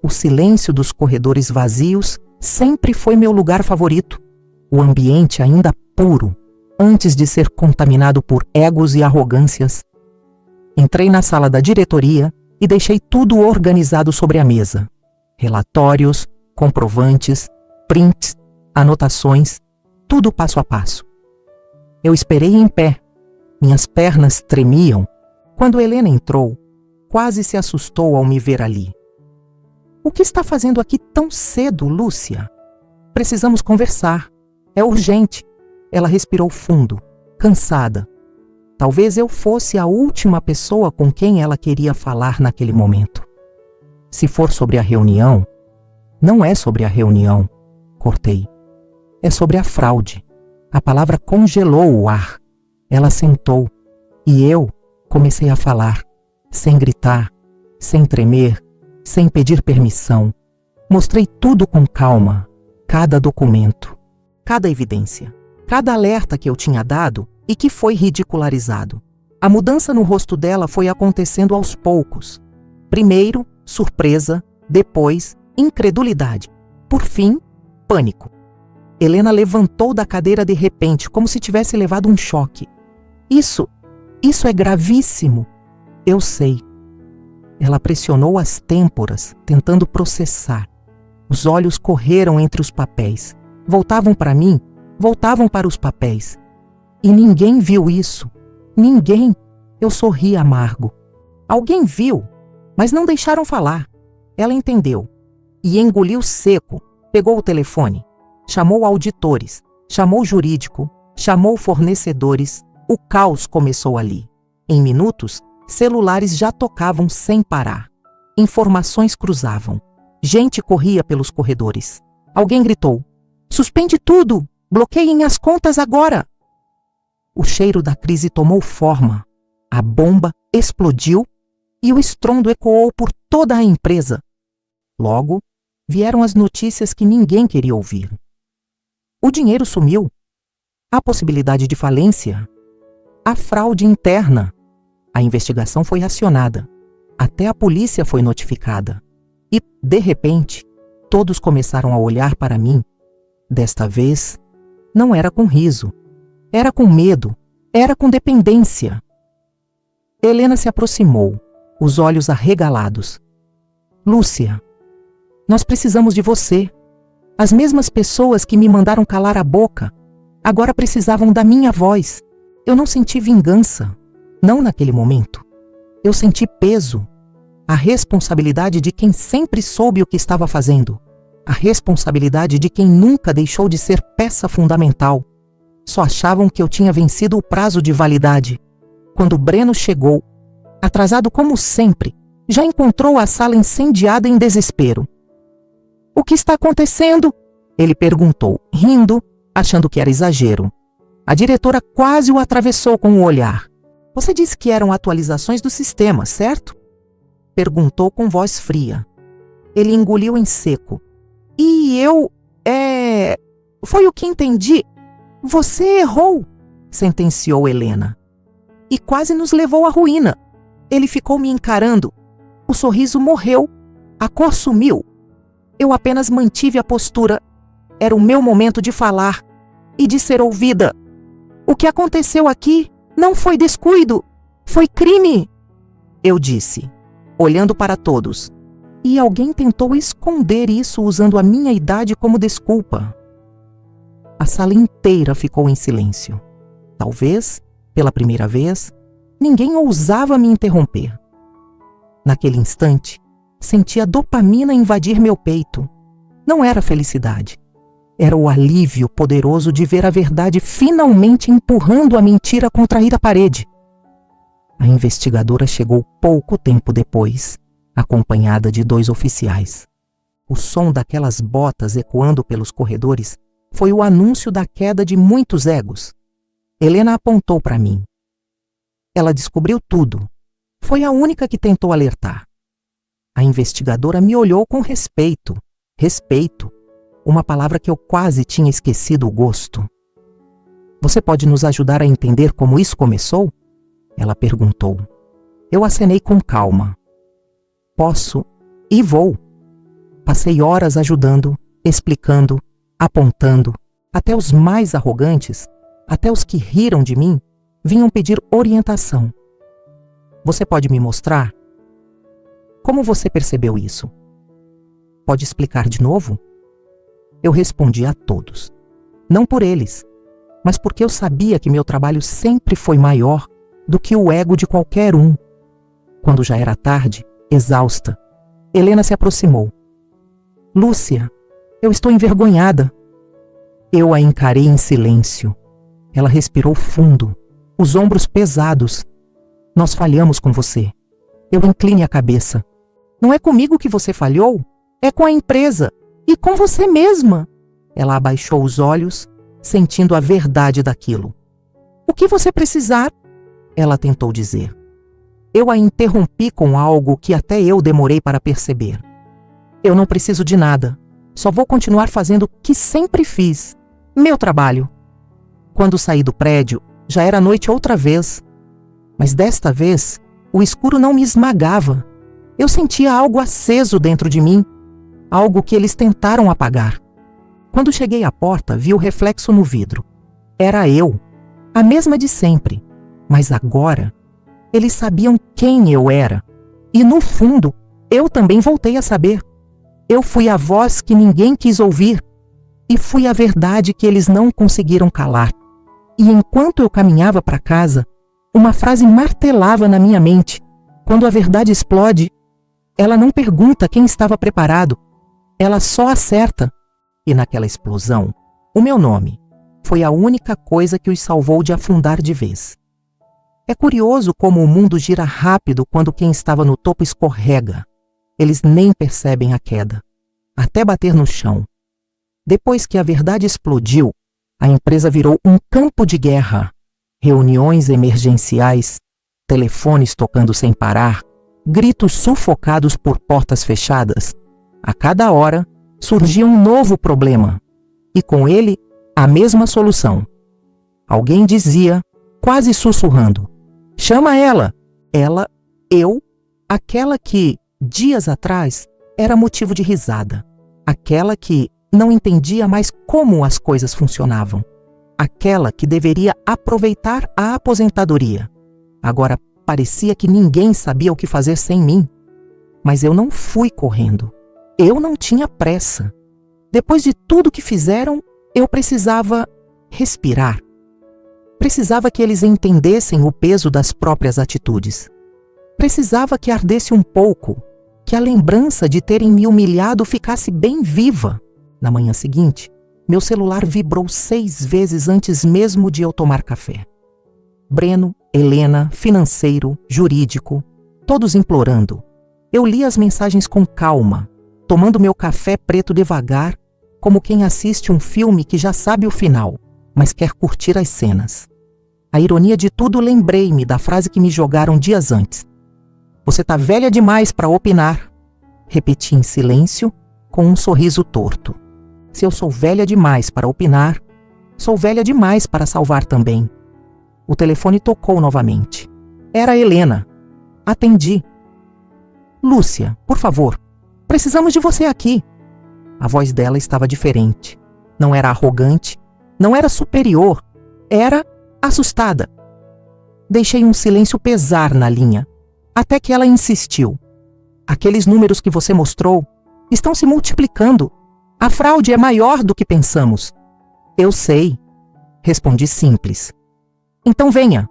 O silêncio dos corredores vazios sempre foi meu lugar favorito. O ambiente ainda puro, antes de ser contaminado por egos e arrogâncias. Entrei na sala da diretoria e deixei tudo organizado sobre a mesa. Relatórios, comprovantes, prints, anotações, tudo passo a passo. Eu esperei em pé. Minhas pernas tremiam. Quando Helena entrou, quase se assustou ao me ver ali. O que está fazendo aqui tão cedo, Lúcia? Precisamos conversar. É urgente. Ela respirou fundo, cansada. Talvez eu fosse a última pessoa com quem ela queria falar naquele momento. Se for sobre a reunião, não é sobre a reunião, cortei. É sobre a fraude. A palavra congelou o ar. Ela sentou e eu comecei a falar, sem gritar, sem tremer, sem pedir permissão. Mostrei tudo com calma, cada documento, cada evidência, cada alerta que eu tinha dado e que foi ridicularizado. A mudança no rosto dela foi acontecendo aos poucos. Primeiro, surpresa, depois, incredulidade. Por fim, pânico. Helena levantou da cadeira de repente, como se tivesse levado um choque. Isso é gravíssimo. Eu sei. Ela pressionou as têmporas, tentando processar. Os olhos correram entre os papéis. Voltavam para mim, voltavam para os papéis. E ninguém viu isso. Ninguém. Eu sorri amargo. Alguém viu, mas não deixaram falar. Ela entendeu. E engoliu seco. Pegou o telefone. Chamou auditores. Chamou jurídico. Chamou fornecedores. O caos começou ali. Em minutos, celulares já tocavam sem parar. Informações cruzavam. Gente corria pelos corredores. Alguém gritou: "Suspende tudo! Bloqueiem as contas agora!" O cheiro da crise tomou forma. A bomba explodiu e o estrondo ecoou por toda a empresa. Logo, vieram as notícias que ninguém queria ouvir. O dinheiro sumiu. A possibilidade de falência. A fraude interna. A investigação foi acionada. Até a polícia foi notificada. E, de repente, todos começaram a olhar para mim. Desta vez, não era com riso. Era com medo. Era com dependência. Helena se aproximou, os olhos arregalados. "Lúcia, nós precisamos de você. As mesmas pessoas que me mandaram calar a boca, agora precisavam da minha voz. Eu não senti vingança. Não naquele momento. Eu senti peso. A responsabilidade de quem sempre soube o que estava fazendo. A responsabilidade de quem nunca deixou de ser peça fundamental. Só achavam que eu tinha vencido o prazo de validade. Quando Breno chegou, atrasado como sempre, já encontrou a sala incendiada em desespero. "O que está acontecendo?" ele perguntou, rindo, achando que era exagero. A diretora quase o atravessou com o olhar. "Você disse que eram atualizações do sistema, certo?" Perguntou com voz fria. Ele engoliu em seco. "E eu... Foi o que entendi. Você errou", sentenciou Helena. "E quase nos levou à ruína." Ele ficou me encarando. O sorriso morreu. A cor sumiu. Eu apenas mantive a postura. Era o meu momento de falar e de ser ouvida. "O que aconteceu aqui não foi descuido. Foi crime", eu disse, olhando para todos. E alguém tentou esconder isso usando a minha idade como desculpa. A sala inteira ficou em silêncio. Talvez, pela primeira vez, ninguém ousava me interromper. Naquele instante, senti a dopamina invadir meu peito. Não era felicidade. Era o alívio poderoso de ver a verdade finalmente empurrando a mentira contra a parede. A investigadora chegou pouco tempo depois, acompanhada de 2 oficiais. O som daquelas botas ecoando pelos corredores foi o anúncio da queda de muitos egos. Helena apontou para mim. Ela descobriu tudo. Foi a única que tentou alertar. A investigadora me olhou com respeito. Respeito. Uma palavra que eu quase tinha esquecido o gosto. "Você pode nos ajudar a entender como isso começou?" ela perguntou. Eu acenei com calma. "Posso e vou." Passei horas ajudando, explicando, apontando. Até os mais arrogantes, até os que riram de mim, vinham pedir orientação. "Você pode me mostrar? Como você percebeu isso? Pode explicar de novo?" Eu respondi a todos. Não por eles, mas porque eu sabia que meu trabalho sempre foi maior do que o ego de qualquer um. Quando já era tarde, exausta, Helena se aproximou. "Lúcia, eu estou envergonhada." Eu a encarei em silêncio. Ela respirou fundo, os ombros pesados. "Nós falhamos com você." Eu incline a cabeça. "Não é comigo que você falhou, é com a empresa e com você mesma." Ela abaixou os olhos, sentindo a verdade daquilo. "O que você precisar?" ela tentou dizer. Eu a interrompi com algo que até eu demorei para perceber. "Eu não preciso de nada. Só vou continuar fazendo o que sempre fiz. Meu trabalho." Quando saí do prédio, já era noite outra vez. Mas desta vez, o escuro não me esmagava. Eu sentia algo aceso dentro de mim. Algo que eles tentaram apagar. Quando cheguei à porta, vi o reflexo no vidro. Era eu. A mesma de sempre. Mas agora, eles sabiam quem eu era. E no fundo, eu também voltei a saber. Eu fui a voz que ninguém quis ouvir e fui a verdade que eles não conseguiram calar. E enquanto eu caminhava para casa, uma frase martelava na minha mente. Quando a verdade explode, ela não pergunta quem estava preparado, ela só acerta. E naquela explosão, o meu nome foi a única coisa que os salvou de afundar de vez. É curioso como o mundo gira rápido quando quem estava no topo escorrega. Eles nem percebem a queda, até bater no chão. Depois que a verdade explodiu, a empresa virou um campo de guerra. Reuniões emergenciais, telefones tocando sem parar, gritos sufocados por portas fechadas. A cada hora surgia um novo problema, e com ele a mesma solução. Alguém dizia, quase sussurrando: chama ela! Ela, eu, aquela que, dias atrás, era motivo de risada. Aquela que não entendia mais como as coisas funcionavam. Aquela que deveria aproveitar a aposentadoria. Agora parecia que ninguém sabia o que fazer sem mim. Mas eu não fui correndo. Eu não tinha pressa. Depois de tudo que fizeram, eu precisava respirar. Precisava que eles entendessem o peso das próprias atitudes. Precisava que ardesse um pouco, que a lembrança de terem me humilhado ficasse bem viva. Na manhã seguinte, meu celular vibrou 6 vezes antes mesmo de eu tomar café. Breno, Helena, financeiro, jurídico, todos implorando. Eu li as mensagens com calma, tomando meu café preto devagar, como quem assiste um filme que já sabe o final, mas quer curtir as cenas. A ironia de tudo, lembrei-me da frase que me jogaram dias antes. Você tá velha demais para opinar. Repeti em silêncio, com um sorriso torto. Se eu sou velha demais para opinar, sou velha demais para salvar também. O telefone tocou novamente. Era Helena. Atendi. Lúcia, por favor, precisamos de você aqui. A voz dela estava diferente. Não era arrogante, não era superior, era assustada. Deixei um silêncio pesar na linha, até que ela insistiu. Aqueles números que você mostrou estão se multiplicando. A fraude é maior do que pensamos. Eu sei, respondi simples. Então venha,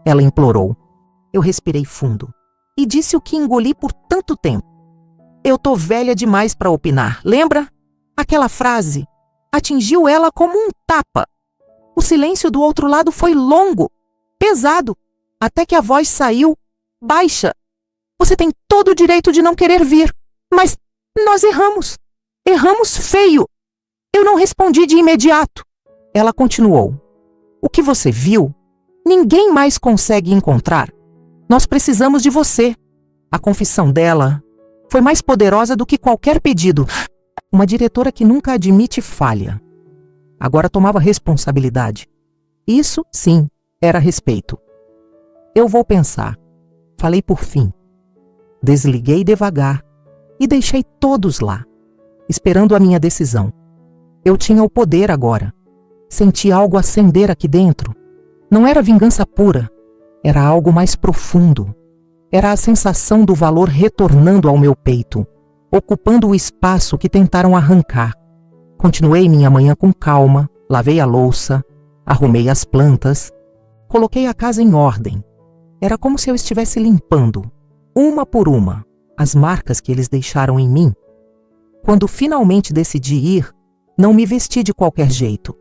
ela implorou. Eu respirei fundo e disse o que engoli por tanto tempo. Eu tô velha demais para opinar, lembra? Aquela frase atingiu ela como um tapa. O silêncio do outro lado foi longo, pesado, até que a voz saiu, baixa. Você tem todo o direito de não querer vir, mas nós erramos. Erramos feio. Eu não respondi de imediato. Ela continuou. O que você viu, ninguém mais consegue encontrar. Nós precisamos de você. A confissão dela foi mais poderosa do que qualquer pedido. Uma diretora que nunca admite falha. Agora tomava responsabilidade. Isso, sim, era respeito. Eu vou pensar. Falei por fim. Desliguei devagar e deixei todos lá, esperando a minha decisão. Eu tinha o poder agora. Senti algo acender aqui dentro. Não era vingança pura. Era algo mais profundo. Era a sensação do valor retornando ao meu peito, ocupando o espaço que tentaram arrancar. Continuei minha manhã com calma, lavei a louça, arrumei as plantas, coloquei a casa em ordem. Era como se eu estivesse limpando, uma por uma, as marcas que eles deixaram em mim. Quando finalmente decidi ir, não me vesti de qualquer jeito.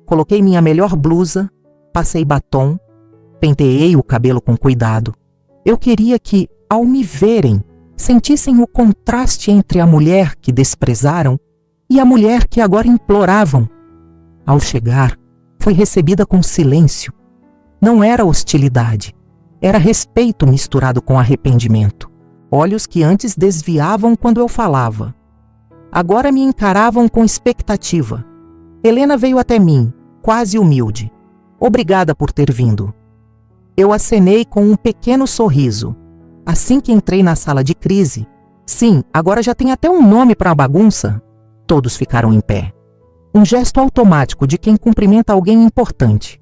Coloquei minha melhor blusa, passei batom, penteei o cabelo com cuidado. Eu queria que, ao me verem, sentissem o contraste entre a mulher que desprezaram e a mulher que agora imploravam. Ao chegar, fui recebida com silêncio. Não era hostilidade, era respeito misturado com arrependimento. Olhos que antes desviavam quando eu falava. Agora me encaravam com expectativa. Helena veio até mim, quase humilde. Obrigada por ter vindo. Eu acenei com um pequeno sorriso. Assim que entrei na sala de crise, sim, agora já tem até um nome para a bagunça, todos ficaram em pé. Um gesto automático de quem cumprimenta alguém importante.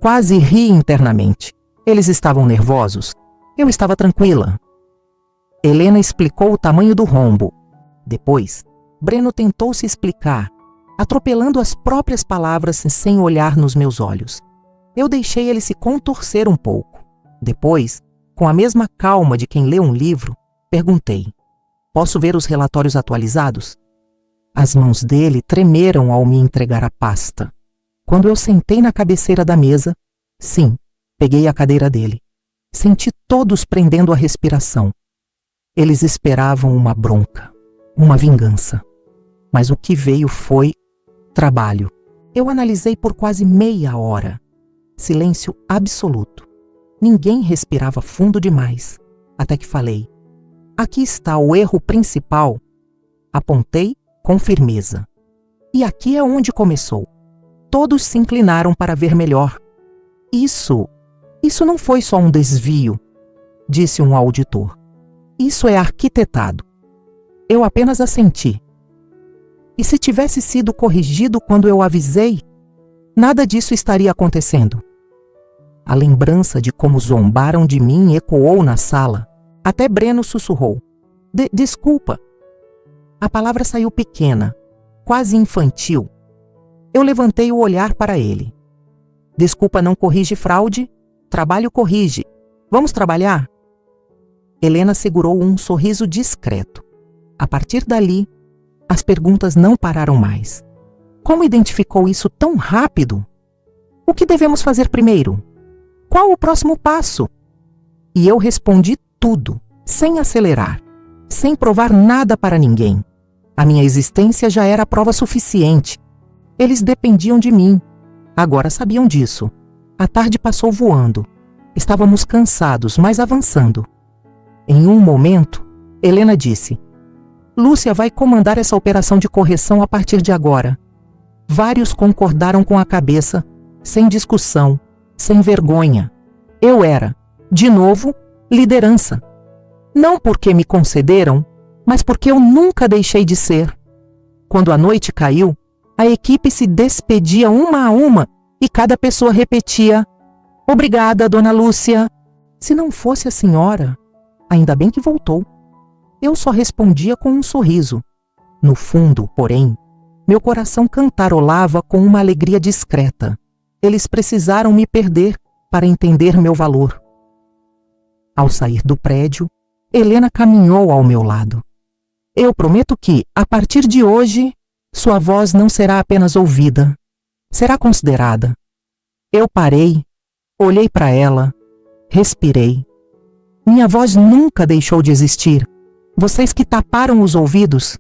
Quase ri internamente. Eles estavam nervosos. Eu estava tranquila. Helena explicou o tamanho do rombo. Depois, Breno tentou se explicar, atropelando as próprias palavras sem olhar nos meus olhos. Eu deixei ele se contorcer um pouco. Depois, com a mesma calma de quem lê um livro, perguntei: posso ver os relatórios atualizados? As mãos dele tremeram ao me entregar a pasta. Quando eu sentei na cabeceira da mesa, sim, peguei a cadeira dele. Senti todos prendendo a respiração. Eles esperavam uma bronca, uma vingança. Mas o que veio foi trabalho. Eu analisei por quase meia hora. Silêncio absoluto. Ninguém respirava fundo demais. Até que falei: aqui está o erro principal. Apontei com firmeza. E aqui é onde começou. Todos se inclinaram para ver melhor. Isso não foi só um desvio, disse um auditor. Isso é arquitetado. Eu apenas assenti. E se tivesse sido corrigido quando eu avisei, nada disso estaria acontecendo. A lembrança de como zombaram de mim ecoou na sala. Até Breno sussurrou: desculpa. A palavra saiu pequena, quase infantil. Eu levantei o olhar para ele. Desculpa não corrige fraude, trabalho corrige. Vamos trabalhar? Helena segurou um sorriso discreto. A partir dali, as perguntas não pararam mais. Como identificou isso tão rápido? O que devemos fazer primeiro? Qual o próximo passo? E eu respondi tudo, sem acelerar, sem provar nada para ninguém. A minha existência já era prova suficiente. Eles dependiam de mim. Agora sabiam disso. A tarde passou voando. Estávamos cansados, mas avançando. Em um momento, Helena disse: Lúcia vai comandar essa operação de correção a partir de agora. Vários concordaram com a cabeça, sem discussão, sem vergonha. Eu era, de novo, liderança. Não porque me concederam, mas porque eu nunca deixei de ser. Quando a noite caiu, a equipe se despedia uma a uma e cada pessoa repetia: obrigada, dona Lúcia. Se não fosse a senhora, ainda bem que voltou. Eu só respondia com um sorriso. No fundo, porém, meu coração cantarolava com uma alegria discreta. Eles precisaram me perder para entender meu valor. Ao sair do prédio, Helena caminhou ao meu lado. Eu prometo que, a partir de hoje, sua voz não será apenas ouvida, será considerada. Eu parei, olhei para ela, respirei. Minha voz nunca deixou de existir. Vocês que taparam os ouvidos.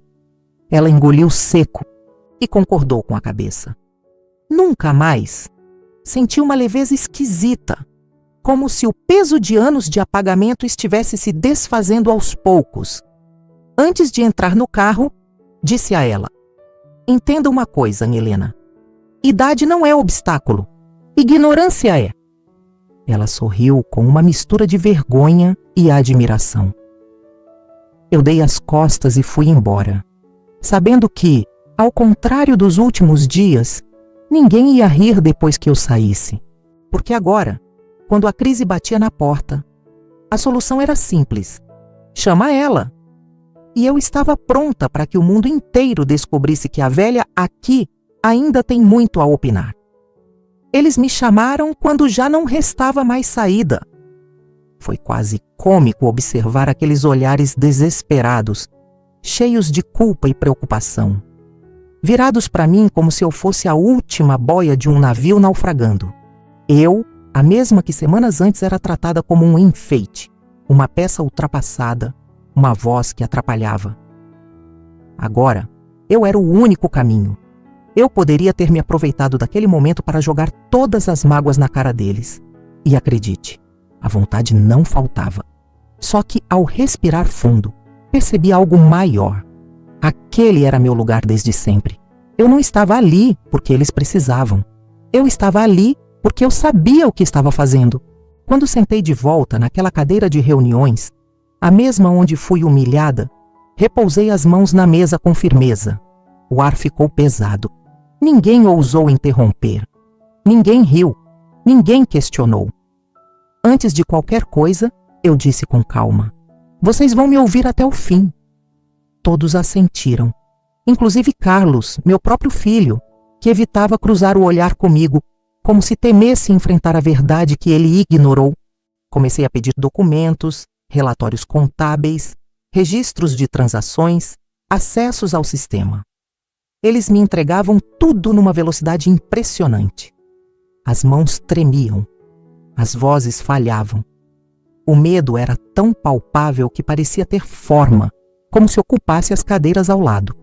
Ela engoliu seco e concordou com a cabeça. Nunca mais. Senti uma leveza esquisita, como se o peso de anos de apagamento estivesse se desfazendo aos poucos. Antes de entrar no carro, disse a ela: entenda uma coisa, Helena. Idade não é obstáculo. Ignorância é. Ela sorriu com uma mistura de vergonha e admiração. Eu dei as costas e fui embora, sabendo que, ao contrário dos últimos dias, ninguém ia rir depois que eu saísse. Porque agora, quando a crise batia na porta, a solução era simples: chama ela. E eu estava pronta para que o mundo inteiro descobrisse que a velha aqui ainda tem muito a opinar. Eles me chamaram quando já não restava mais saída. Foi quase cômico observar aqueles olhares desesperados, cheios de culpa e preocupação, virados para mim como se eu fosse a última boia de um navio naufragando. Eu, a mesma que semanas antes era tratada como um enfeite, uma peça ultrapassada, uma voz que atrapalhava. Agora, eu era o único caminho. Eu poderia ter me aproveitado daquele momento para jogar todas as mágoas na cara deles. E acredite, a vontade não faltava. Só que, ao respirar fundo, percebi algo maior. Aquele era meu lugar desde sempre. Eu não estava ali porque eles precisavam. Eu estava ali porque eu sabia o que estava fazendo. Quando sentei de volta naquela cadeira de reuniões, a mesma onde fui humilhada, repousei as mãos na mesa com firmeza. O ar ficou pesado. Ninguém ousou interromper. Ninguém riu. Ninguém questionou. Antes de qualquer coisa, eu disse com calma: vocês vão me ouvir até o fim. Todos assentiram. inclusive Carlos, meu próprio filho, que evitava cruzar o olhar comigo, como se temesse enfrentar a verdade que ele ignorou. Comecei a pedir documentos, relatórios contábeis, registros de transações, acessos ao sistema. Eles me entregavam tudo numa velocidade impressionante. As mãos tremiam, as vozes falhavam. O medo era tão palpável que parecia ter forma, como se ocupasse as cadeiras ao lado.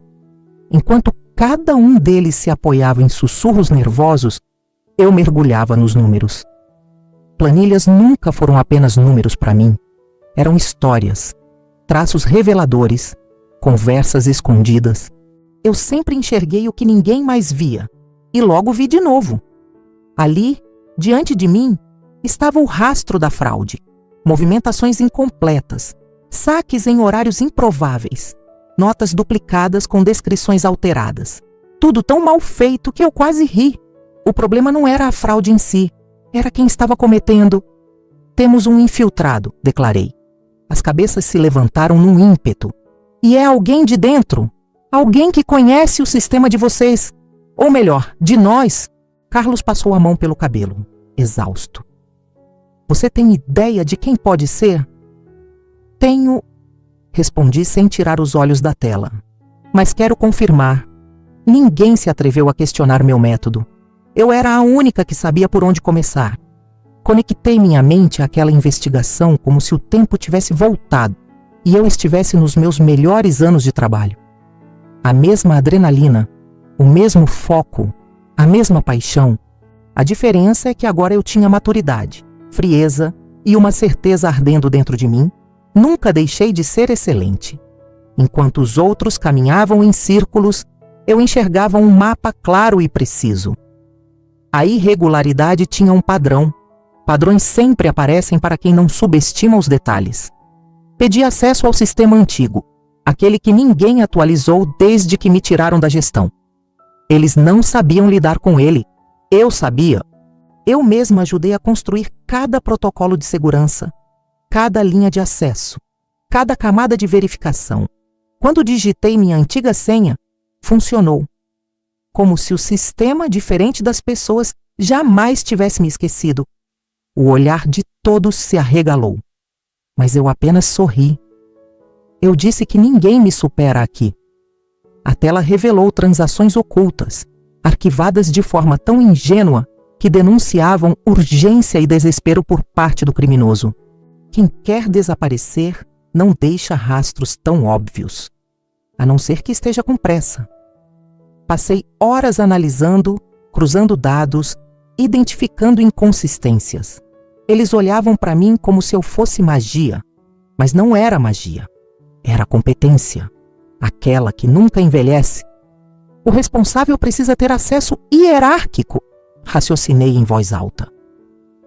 Enquanto cada um deles se apoiava em sussurros nervosos, eu mergulhava nos números. Planilhas nunca foram apenas números para mim. Eram histórias, traços reveladores, conversas escondidas. Eu sempre enxerguei o que ninguém mais via, e logo vi de novo. Ali, diante de mim, estava o rastro da fraude, movimentações incompletas, saques em horários improváveis, notas duplicadas com descrições alteradas. Tudo tão mal feito que eu quase ri. O problema não era a fraude em si, era quem estava cometendo. Temos um infiltrado, declarei. As cabeças se levantaram num ímpeto. E é alguém de dentro, alguém que conhece o sistema de vocês, ou melhor, de nós. Carlos passou a mão pelo cabelo, exausto. Você tem ideia de quem pode ser? Tenho, respondi sem tirar os olhos da tela. Mas quero confirmar. Ninguém se atreveu a questionar meu método. Eu era a única que sabia por onde começar. Conectei minha mente àquela investigação como se o tempo tivesse voltado e eu estivesse nos meus melhores anos de trabalho. A mesma adrenalina, o mesmo foco, a mesma paixão. A diferença é que agora eu tinha maturidade, frieza e uma certeza ardendo dentro de mim. Nunca deixei de ser excelente. Enquanto os outros caminhavam em círculos, eu enxergava um mapa claro e preciso. A irregularidade tinha um padrão. Padrões sempre aparecem para quem não subestima os detalhes. Pedi acesso ao sistema antigo, aquele que ninguém atualizou desde que me tiraram da gestão. Eles não sabiam lidar com ele. Eu sabia. Eu mesma ajudei a construir cada protocolo de segurança, cada linha de acesso, cada camada de verificação. Quando digitei minha antiga senha, funcionou. Como se o sistema, diferente das pessoas, jamais tivesse me esquecido. O olhar de todos se arregalou. Mas eu apenas sorri. Eu disse que ninguém me supera aqui. A tela revelou transações ocultas, arquivadas de forma tão ingênua que denunciavam urgência e desespero por parte do criminoso. Quem quer desaparecer não deixa rastros tão óbvios, a não ser que esteja com pressa. Passei horas analisando, cruzando dados, identificando inconsistências. Eles olhavam para mim como se eu fosse magia, mas não era magia. Era competência, aquela que nunca envelhece. O responsável precisa ter acesso hierárquico, raciocinei em voz alta.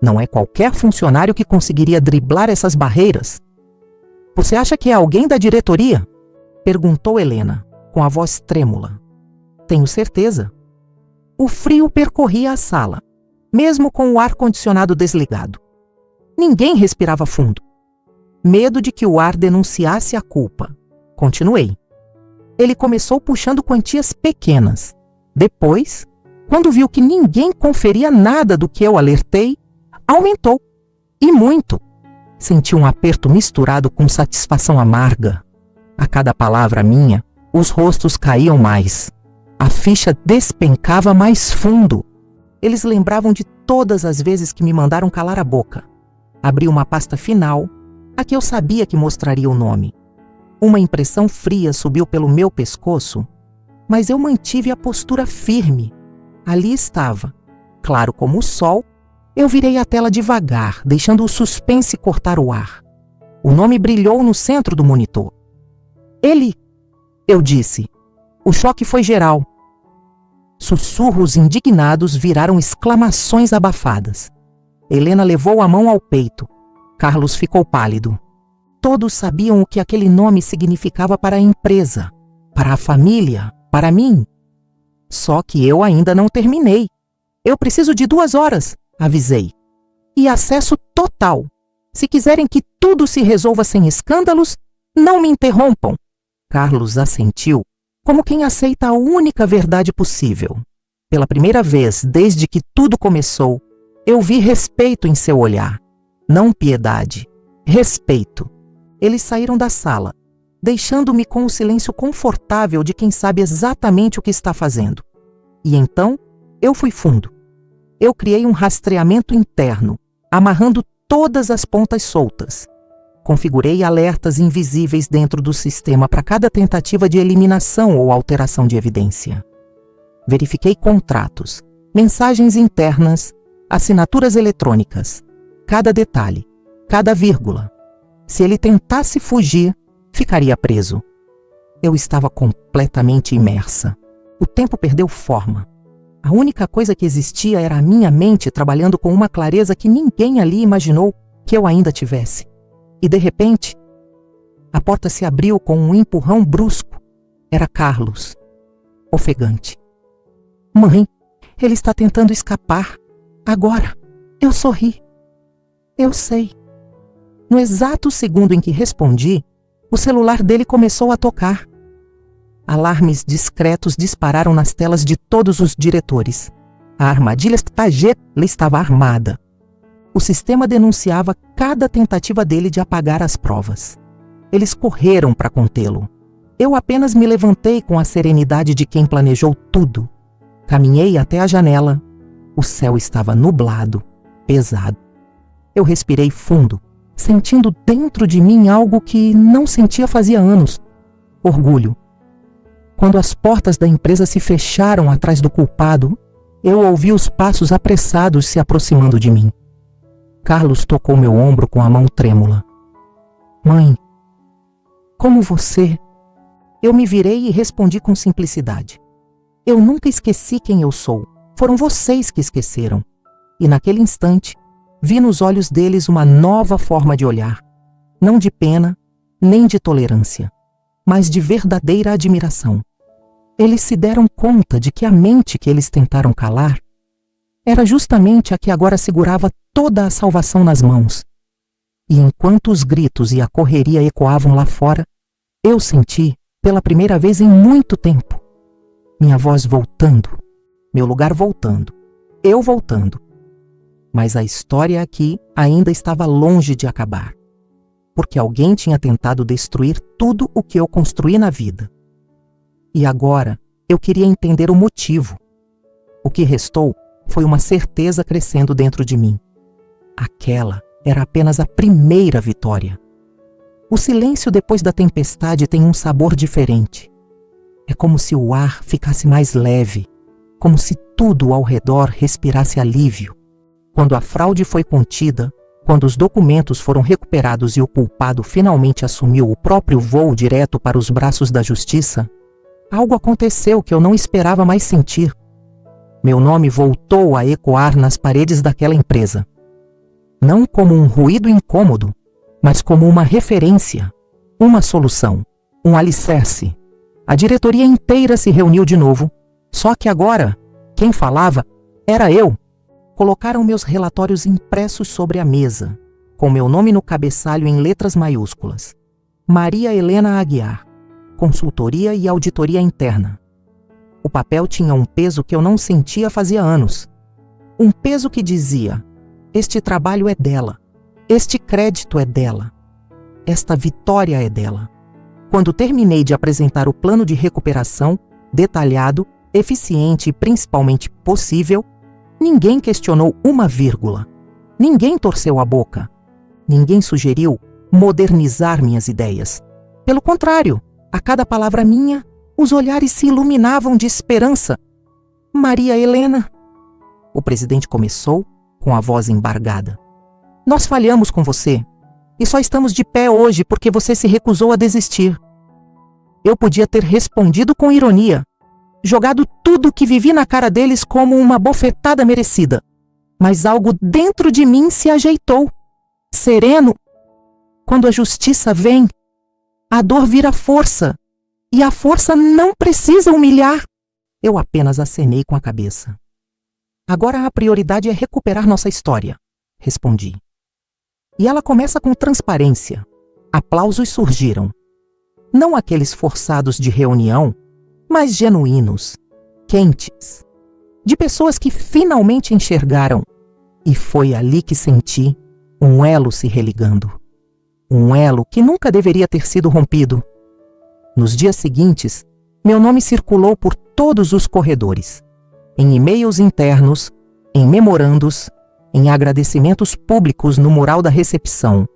Não é qualquer funcionário que conseguiria driblar essas barreiras. Você acha que é alguém da diretoria? Perguntou Helena, com a voz trêmula. Tenho certeza. O frio percorria a sala, mesmo com o ar-condicionado desligado. Ninguém respirava fundo. Medo de que o ar denunciasse a culpa. Continuei. Ele começou puxando quantias pequenas. Depois, quando viu que ninguém conferia nada do que eu alertei, aumentou. E muito. Senti um aperto misturado com satisfação amarga. A cada palavra minha, os rostos caíam mais. A ficha despencava mais fundo. Eles lembravam de todas as vezes que me mandaram calar a boca. Abri uma pasta final, a que eu sabia que mostraria o nome. Uma impressão fria subiu pelo meu pescoço, mas eu mantive a postura firme. Ali estava, claro como o sol. Eu virei a tela devagar, deixando o suspense cortar o ar. O nome brilhou no centro do monitor. Ele, eu disse. O choque foi geral. Sussurros indignados viraram exclamações abafadas. Helena levou a mão ao peito. Carlos ficou pálido. Todos sabiam o que aquele nome significava para a empresa, para a família, para mim. Só que eu ainda não terminei. Eu preciso de 2 horas, avisei. E acesso total. Se quiserem que tudo se resolva sem escândalos, não me interrompam. Carlos assentiu, como quem aceita a única verdade possível. Pela primeira vez desde que tudo começou, eu vi respeito em seu olhar. Não piedade, respeito. Eles saíram da sala, deixando-me com o silêncio confortável de quem sabe exatamente o que está fazendo. E então, eu fui fundo. Eu criei um rastreamento interno, amarrando todas as pontas soltas. Configurei alertas invisíveis dentro do sistema para cada tentativa de eliminação ou alteração de evidência. Verifiquei contratos, mensagens internas, assinaturas eletrônicas, cada detalhe, cada vírgula. Se ele tentasse fugir, ficaria preso. Eu estava completamente imersa. O tempo perdeu forma. A única coisa que existia era a minha mente trabalhando com uma clareza que ninguém ali imaginou que eu ainda tivesse. E de repente, a porta se abriu com um empurrão brusco. Era Carlos, ofegante. Mãe, ele está tentando escapar. Agora, eu sorri. Eu sei. No exato segundo em que respondi, o celular dele começou a tocar. Alarmes discretos dispararam nas telas de todos os diretores. A armadilha estava armada. O sistema denunciava cada tentativa dele de apagar as provas. Eles correram para contê-lo. Eu apenas me levantei com a serenidade de quem planejou tudo. Caminhei até a janela. O céu estava nublado, pesado. Eu respirei fundo, sentindo dentro de mim algo que não sentia fazia anos. Orgulho. Quando as portas da empresa se fecharam atrás do culpado, eu ouvi os passos apressados se aproximando de mim. Carlos tocou meu ombro com a mão trêmula. Mãe, como você? Eu me virei e respondi com simplicidade. Eu nunca esqueci quem eu sou. Foram vocês que esqueceram. E naquele instante, vi nos olhos deles uma nova forma de olhar. Não de pena, nem de tolerância, mas de verdadeira admiração. Eles se deram conta de que a mente que eles tentaram calar era justamente a que agora segurava toda a salvação nas mãos. E enquanto os gritos e a correria ecoavam lá fora, eu senti, pela primeira vez em muito tempo, minha voz voltando, meu lugar voltando, eu voltando. Mas a história aqui ainda estava longe de acabar, porque alguém tinha tentado destruir tudo o que eu construí na vida. E agora eu queria entender o motivo. O que restou foi uma certeza crescendo dentro de mim. Aquela era apenas a primeira vitória. O silêncio depois da tempestade tem um sabor diferente. É como se o ar ficasse mais leve, como se tudo ao redor respirasse alívio. Quando a fraude foi contida, quando os documentos foram recuperados e o culpado finalmente assumiu o próprio voo direto para os braços da justiça, algo aconteceu que eu não esperava mais sentir. Meu nome voltou a ecoar nas paredes daquela empresa. Não como um ruído incômodo, mas como uma referência, uma solução, um alicerce. A diretoria inteira se reuniu de novo, só que agora, quem falava era eu. Colocaram meus relatórios impressos sobre a mesa, com meu nome no cabeçalho em letras maiúsculas. Maria Helena Aguiar, Consultoria e Auditoria Interna. O papel tinha um peso que eu não sentia fazia anos. Um peso que dizia: este trabalho é dela, este crédito é dela, esta vitória é dela. Quando terminei de apresentar o plano de recuperação, detalhado, eficiente e principalmente possível, ninguém questionou uma vírgula. Ninguém torceu a boca. Ninguém sugeriu modernizar minhas ideias. Pelo contrário, a cada palavra minha, os olhares se iluminavam de esperança. Maria Helena, o presidente começou com a voz embargada. Nós falhamos com você e só estamos de pé hoje porque você se recusou a desistir. Eu podia ter respondido com ironia, jogado tudo o que vivi na cara deles como uma bofetada merecida. Mas algo dentro de mim se ajeitou. Sereno. Quando a justiça vem, a dor vira força. E a força não precisa humilhar. Eu apenas acenei com a cabeça. Agora a prioridade é recuperar nossa história, respondi. E ela começa com transparência. Aplausos surgiram. Não aqueles forçados de reunião, mas genuínos, quentes, de pessoas que finalmente enxergaram. E foi ali que senti um elo se religando. Um elo que nunca deveria ter sido rompido. Nos dias seguintes, meu nome circulou por todos os corredores, em e-mails internos, em memorandos, em agradecimentos públicos no mural da recepção.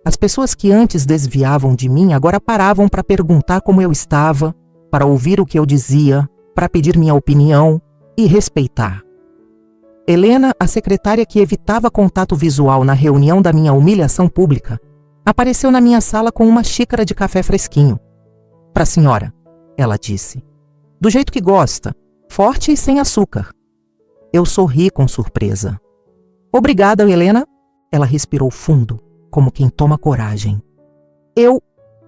As pessoas que antes desviavam de mim agora paravam para perguntar como eu estava, para ouvir o que eu dizia, para pedir minha opinião e respeitar. Helena, a secretária que evitava contato visual na reunião da minha humilhação pública, apareceu na minha sala com uma xícara de café fresquinho. "Para a senhora", ela disse. "Do jeito que gosta, forte e sem açúcar." Eu sorri com surpresa. "Obrigada, Helena." Ela respirou fundo, como quem toma coragem. "Eu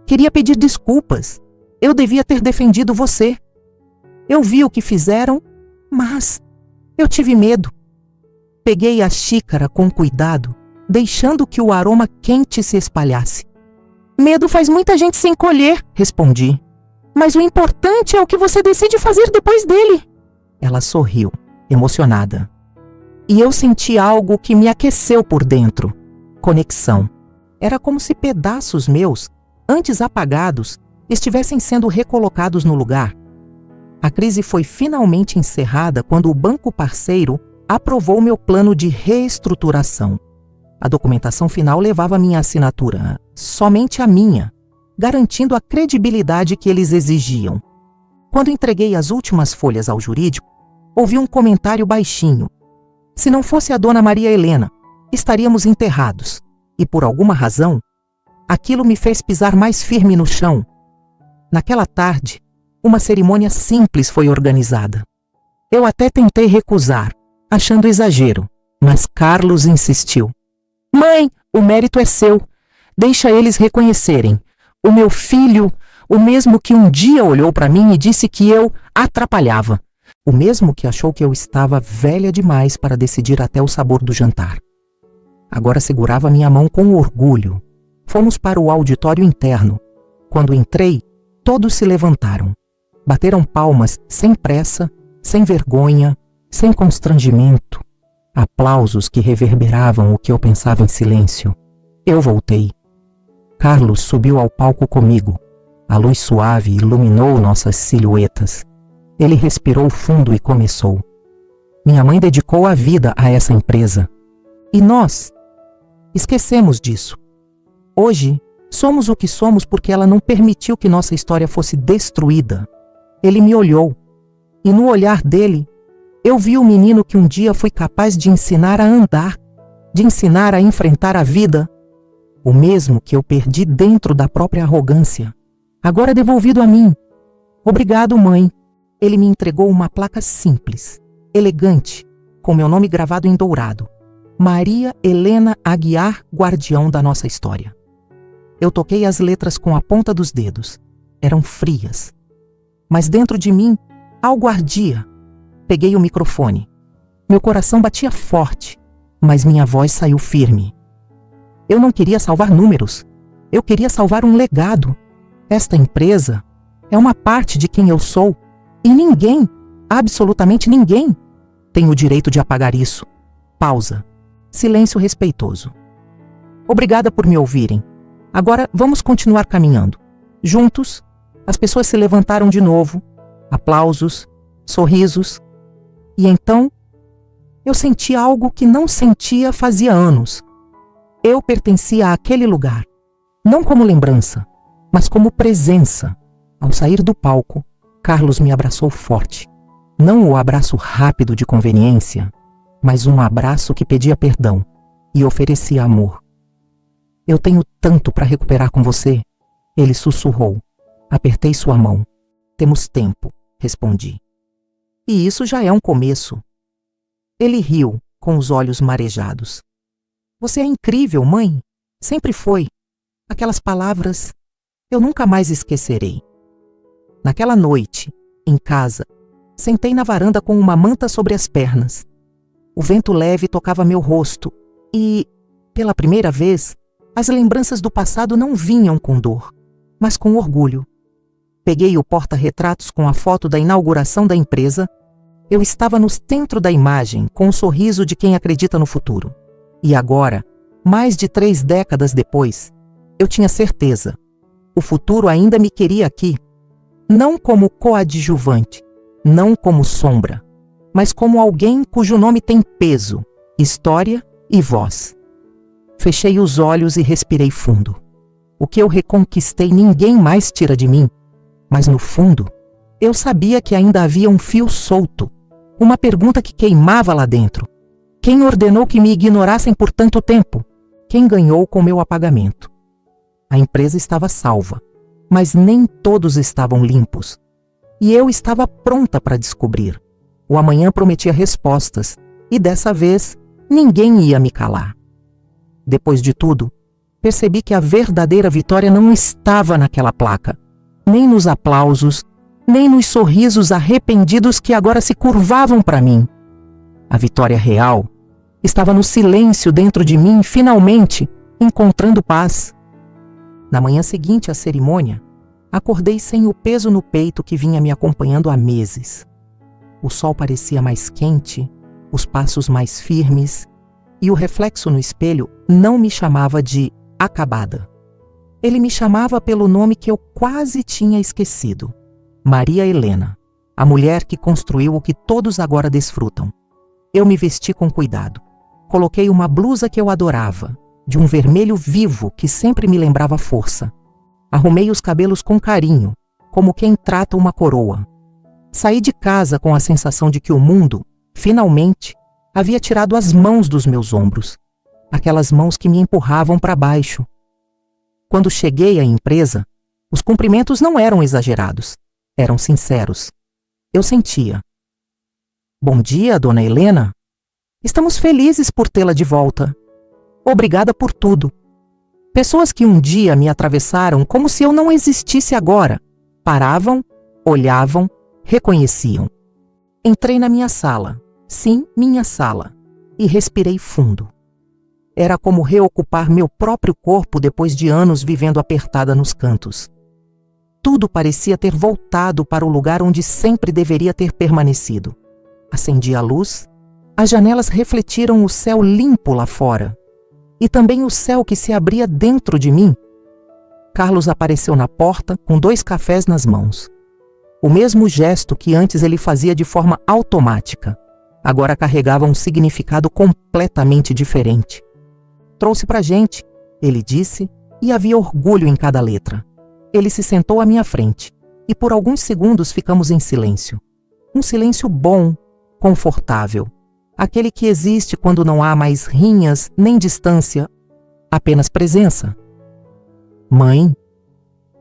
queria pedir desculpas. Eu devia ter defendido você. Eu vi o que fizeram, mas eu tive medo." Peguei a xícara com cuidado, deixando que o aroma quente se espalhasse. "Medo faz muita gente se encolher", respondi. "Mas o importante é o que você decide fazer depois dele." Ela sorriu, emocionada. E eu senti algo que me aqueceu por dentro. Conexão. Era como se pedaços meus, antes apagados, estivessem sendo recolocados no lugar. A crise foi finalmente encerrada quando o banco parceiro aprovou meu plano de reestruturação. A documentação final levava minha assinatura, somente a minha, garantindo a credibilidade que eles exigiam. Quando entreguei as últimas folhas ao jurídico, ouvi um comentário baixinho. Se não fosse a dona Maria Helena, estaríamos enterrados. E por alguma razão, aquilo me fez pisar mais firme no chão. Naquela tarde, uma cerimônia simples foi organizada. Eu até tentei recusar, achando exagero, mas Carlos insistiu. "Mãe, o mérito é seu. Deixa eles reconhecerem. O meu filho, o mesmo que um dia olhou para mim e disse que eu atrapalhava. O mesmo que achou que eu estava velha demais para decidir até o sabor do jantar. Agora segurava minha mão com orgulho. Fomos para o auditório interno. Quando entrei, todos se levantaram. Bateram palmas sem pressa, sem vergonha, sem constrangimento. Aplausos que reverberavam o que eu pensava em silêncio. Eu voltei. Carlos subiu ao palco comigo. A luz suave iluminou nossas silhuetas. Ele respirou fundo e começou. Minha mãe dedicou a vida a essa empresa. E nós esquecemos disso. Hoje, somos o que somos porque ela não permitiu que nossa história fosse destruída. Ele me olhou. E no olhar dele, eu vi o menino que um dia fui capaz de ensinar a andar, de ensinar a enfrentar a vida. O mesmo que eu perdi dentro da própria arrogância, agora devolvido a mim. "Obrigado, mãe." Ele me entregou uma placa simples, elegante, com meu nome gravado em dourado. Maria Helena Aguiar, guardião da nossa história. Eu toquei as letras com a ponta dos dedos. Eram frias. Mas dentro de mim, algo ardia. Peguei o microfone. Meu coração batia forte, mas minha voz saiu firme. Eu não queria salvar números. Eu queria salvar um legado. Esta empresa é uma parte de quem eu sou. E ninguém, absolutamente ninguém, tem o direito de apagar isso. Pausa. Silêncio respeitoso. "Obrigada por me ouvirem. Agora vamos continuar caminhando. Juntos." As pessoas se levantaram de novo. Aplausos, sorrisos. E então, eu senti algo que não sentia fazia anos. Eu pertencia àquele lugar. Não como lembrança, mas como presença. Ao sair do palco, Carlos me abraçou forte. Não o abraço rápido de conveniência, mas um abraço que pedia perdão e oferecia amor. "Eu tenho tanto para recuperar com você", ele sussurrou. Apertei sua mão. "Temos tempo", respondi. "E isso já é um começo." Ele riu, com os olhos marejados. "Você é incrível, mãe. Sempre foi." Aquelas palavras eu nunca mais esquecerei. Naquela noite, em casa, sentei na varanda com uma manta sobre as pernas. O vento leve tocava meu rosto e, pela primeira vez, as lembranças do passado não vinham com dor, mas com orgulho. peguei o porta-retratos com a foto da inauguração da empresa, eu estava no centro da imagem, com o sorriso de quem acredita no futuro. E agora, mais de 3 décadas depois, eu tinha certeza. O futuro ainda me queria aqui, não como coadjuvante, não como sombra, mas como alguém cujo nome tem peso, história e voz. Fechei os olhos e respirei fundo. O que eu reconquistei ninguém mais tira de mim, mas no fundo, eu sabia que ainda havia um fio solto, uma pergunta que queimava lá dentro. Quem ordenou que me ignorassem por tanto tempo? Quem ganhou com meu apagamento? A empresa estava salva, mas nem todos estavam limpos. E eu estava pronta para descobrir. O amanhã prometia respostas, e dessa vez, ninguém ia me calar. Depois de tudo, percebi que a verdadeira vitória não estava naquela placa, nem nos aplausos, nem nos sorrisos arrependidos que agora se curvavam para mim. A vitória real estava no silêncio dentro de mim, finalmente encontrando paz. Na manhã seguinte à cerimônia, acordei sem o peso no peito que vinha me acompanhando há meses. O sol parecia mais quente, os passos mais firmes, e o reflexo no espelho não me chamava de acabada. Ele me chamava pelo nome que eu quase tinha esquecido: Maria Helena, a mulher que construiu o que todos agora desfrutam. Eu me vesti com cuidado. Coloquei uma blusa que eu adorava, de um vermelho vivo que sempre me lembrava força. Arrumei os cabelos com carinho, como quem trata uma coroa. Saí de casa com a sensação de que o mundo, finalmente, havia tirado as mãos dos meus ombros, aquelas mãos que me empurravam para baixo. Quando cheguei à empresa, os cumprimentos não eram exagerados, eram sinceros. Eu sentia. Bom dia, dona Helena. Estamos felizes por tê-la de volta. Obrigada por tudo. Pessoas que um dia me atravessaram como se eu não existisse agora, paravam, olhavam, reconheciam. Entrei na minha sala, sim, minha sala, e respirei fundo. Era como reocupar meu próprio corpo depois de anos vivendo apertada nos cantos. Tudo parecia ter voltado para o lugar onde sempre deveria ter permanecido. Acendi a luz, as janelas refletiram o céu limpo lá fora, e também o céu que se abria dentro de mim. Carlos apareceu na porta com 2 cafés nas mãos. O mesmo gesto que antes ele fazia de forma automática, agora carregava um significado completamente diferente. Trouxe pra gente, ele disse, e havia orgulho em cada letra. Ele se sentou à minha frente, e por alguns segundos ficamos em silêncio. Um silêncio bom, confortável. Aquele que existe quando não há mais rinhas nem distância, apenas presença. Mãe,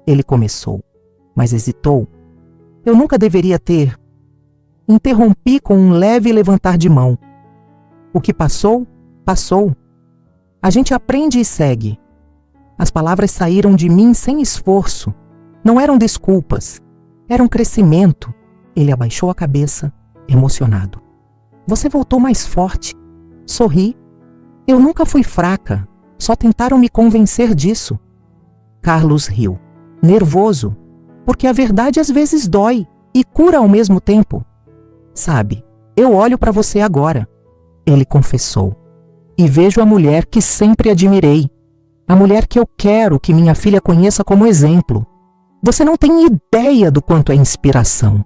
ele começou, mas hesitou. Eu nunca deveria ter. Interrompi com um leve levantar de mão. O que passou, passou. A gente aprende e segue. As palavras saíram de mim sem esforço. Não eram desculpas. Era um crescimento. Ele abaixou a cabeça, emocionado. Você voltou mais forte. Sorri. Eu nunca fui fraca. Só tentaram me convencer disso. Carlos riu, nervoso, porque a verdade às vezes dói e cura ao mesmo tempo. Sabe, eu olho para você agora, ele confessou, e vejo a mulher que sempre admirei, a mulher que eu quero que minha filha conheça como exemplo. Você não tem ideia do quanto é inspiração.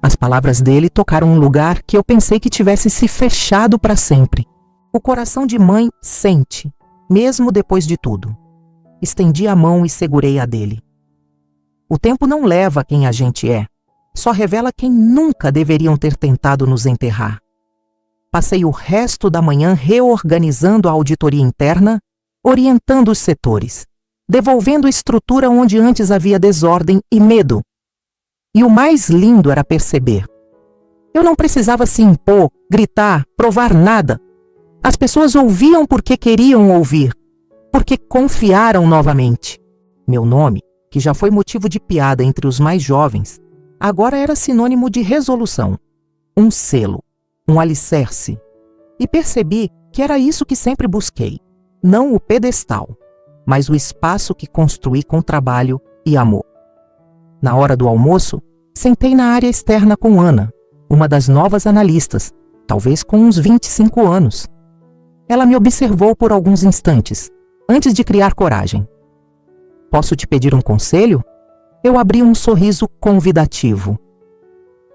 As palavras dele tocaram um lugar que eu pensei que tivesse se fechado para sempre. O coração de mãe sente, mesmo depois de tudo. Estendi a mão e segurei a dele. O tempo não leva quem a gente é, só revela quem nunca deveriam ter tentado nos enterrar. Passei o resto da manhã reorganizando a auditoria interna, orientando os setores, devolvendo a estrutura onde antes havia desordem e medo. E o mais lindo era perceber. Eu não precisava se impor, gritar, provar nada. As pessoas ouviam porque queriam ouvir, porque confiaram novamente. Meu nome, que já foi motivo de piada entre os mais jovens, agora era sinônimo de resolução, um selo, um alicerce. E percebi que era isso que sempre busquei, não o pedestal, mas o espaço que construí com trabalho e amor. Na hora do almoço, sentei na área externa com Ana, uma das novas analistas, talvez com uns 25 anos. Ela me observou por alguns instantes, antes de criar coragem. Posso te pedir um conselho? Eu abri um sorriso convidativo.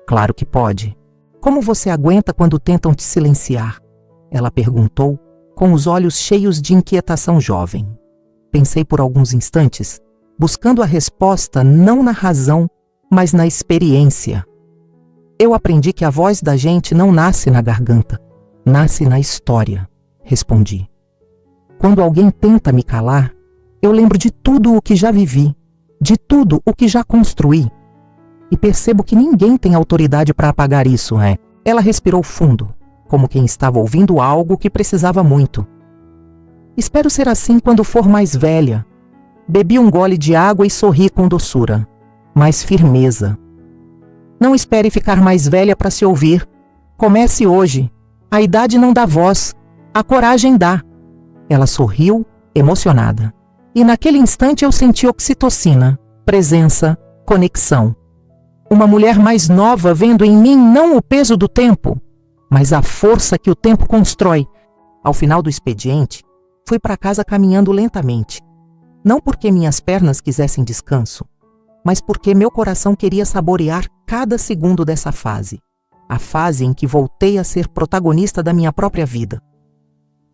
Claro que pode. Como você aguenta quando tentam te silenciar? Ela perguntou, com os olhos cheios de inquietação jovem. Pensei por alguns instantes, buscando a resposta não na razão, mas na experiência. Eu aprendi que a voz da gente não nasce na garganta, nasce na história, respondi. Quando alguém tenta me calar, eu lembro de tudo o que já vivi, de tudo o que já construí. E percebo que ninguém tem autoridade para apagar isso, Ela respirou fundo, como quem estava ouvindo algo que precisava muito. Espero ser assim quando for mais velha. Bebi um gole de água e sorri com doçura, mais firmeza. Não espere ficar mais velha para se ouvir. Comece hoje. A idade não dá voz, a coragem dá. Ela sorriu, emocionada. E naquele instante eu senti oxitocina, presença, conexão. Uma mulher mais nova vendo em mim não o peso do tempo, mas a força que o tempo constrói. Ao final do expediente, fui para casa caminhando lentamente. Não porque minhas pernas quisessem descanso, mas porque meu coração queria saborear cada segundo dessa fase. A fase em que voltei a ser protagonista da minha própria vida.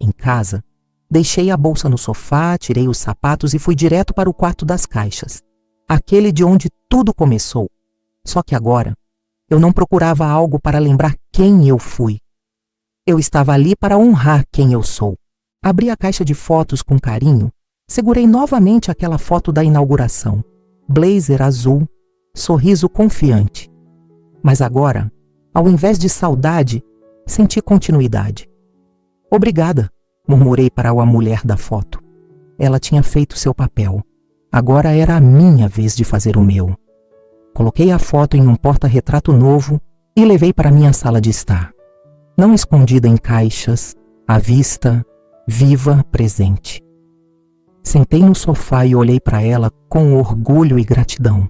Em casa, deixei a bolsa no sofá, tirei os sapatos e fui direto para o quarto das caixas. Aquele de onde tudo começou. Só que agora, eu não procurava algo para lembrar quem eu fui. Eu estava ali para honrar quem eu sou. Abri a caixa de fotos com carinho, segurei novamente aquela foto da inauguração. Blazer azul, sorriso confiante. Mas agora, ao invés de saudade, senti continuidade. Obrigada, murmurei para a mulher da foto. Ela tinha feito seu papel. Agora era a minha vez de fazer o meu. Coloquei a foto em um porta-retrato novo e levei para minha sala de estar. Não escondida em caixas, à vista, viva, presente. Sentei no sofá e olhei para ela com orgulho e gratidão.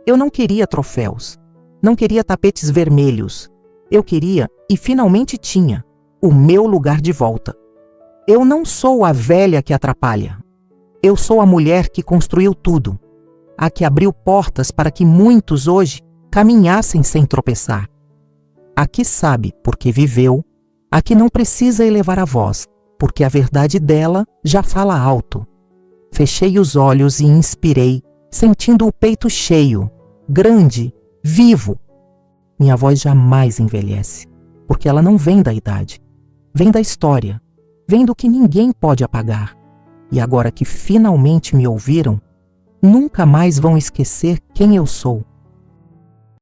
Eu não queria troféus, não queria tapetes vermelhos. Eu queria, e finalmente tinha, o meu lugar de volta. Eu não sou a velha que atrapalha. Eu sou a mulher que construiu tudo. A que abriu portas para que muitos hoje caminhassem sem tropeçar. A que sabe porque viveu, a que não precisa elevar a voz, porque a verdade dela já fala alto. Fechei os olhos e inspirei, sentindo o peito cheio, grande, vivo. Minha voz jamais envelhece, porque ela não vem da idade, vem da história, vem do que ninguém pode apagar. E agora que finalmente me ouviram, nunca mais vão esquecer quem eu sou.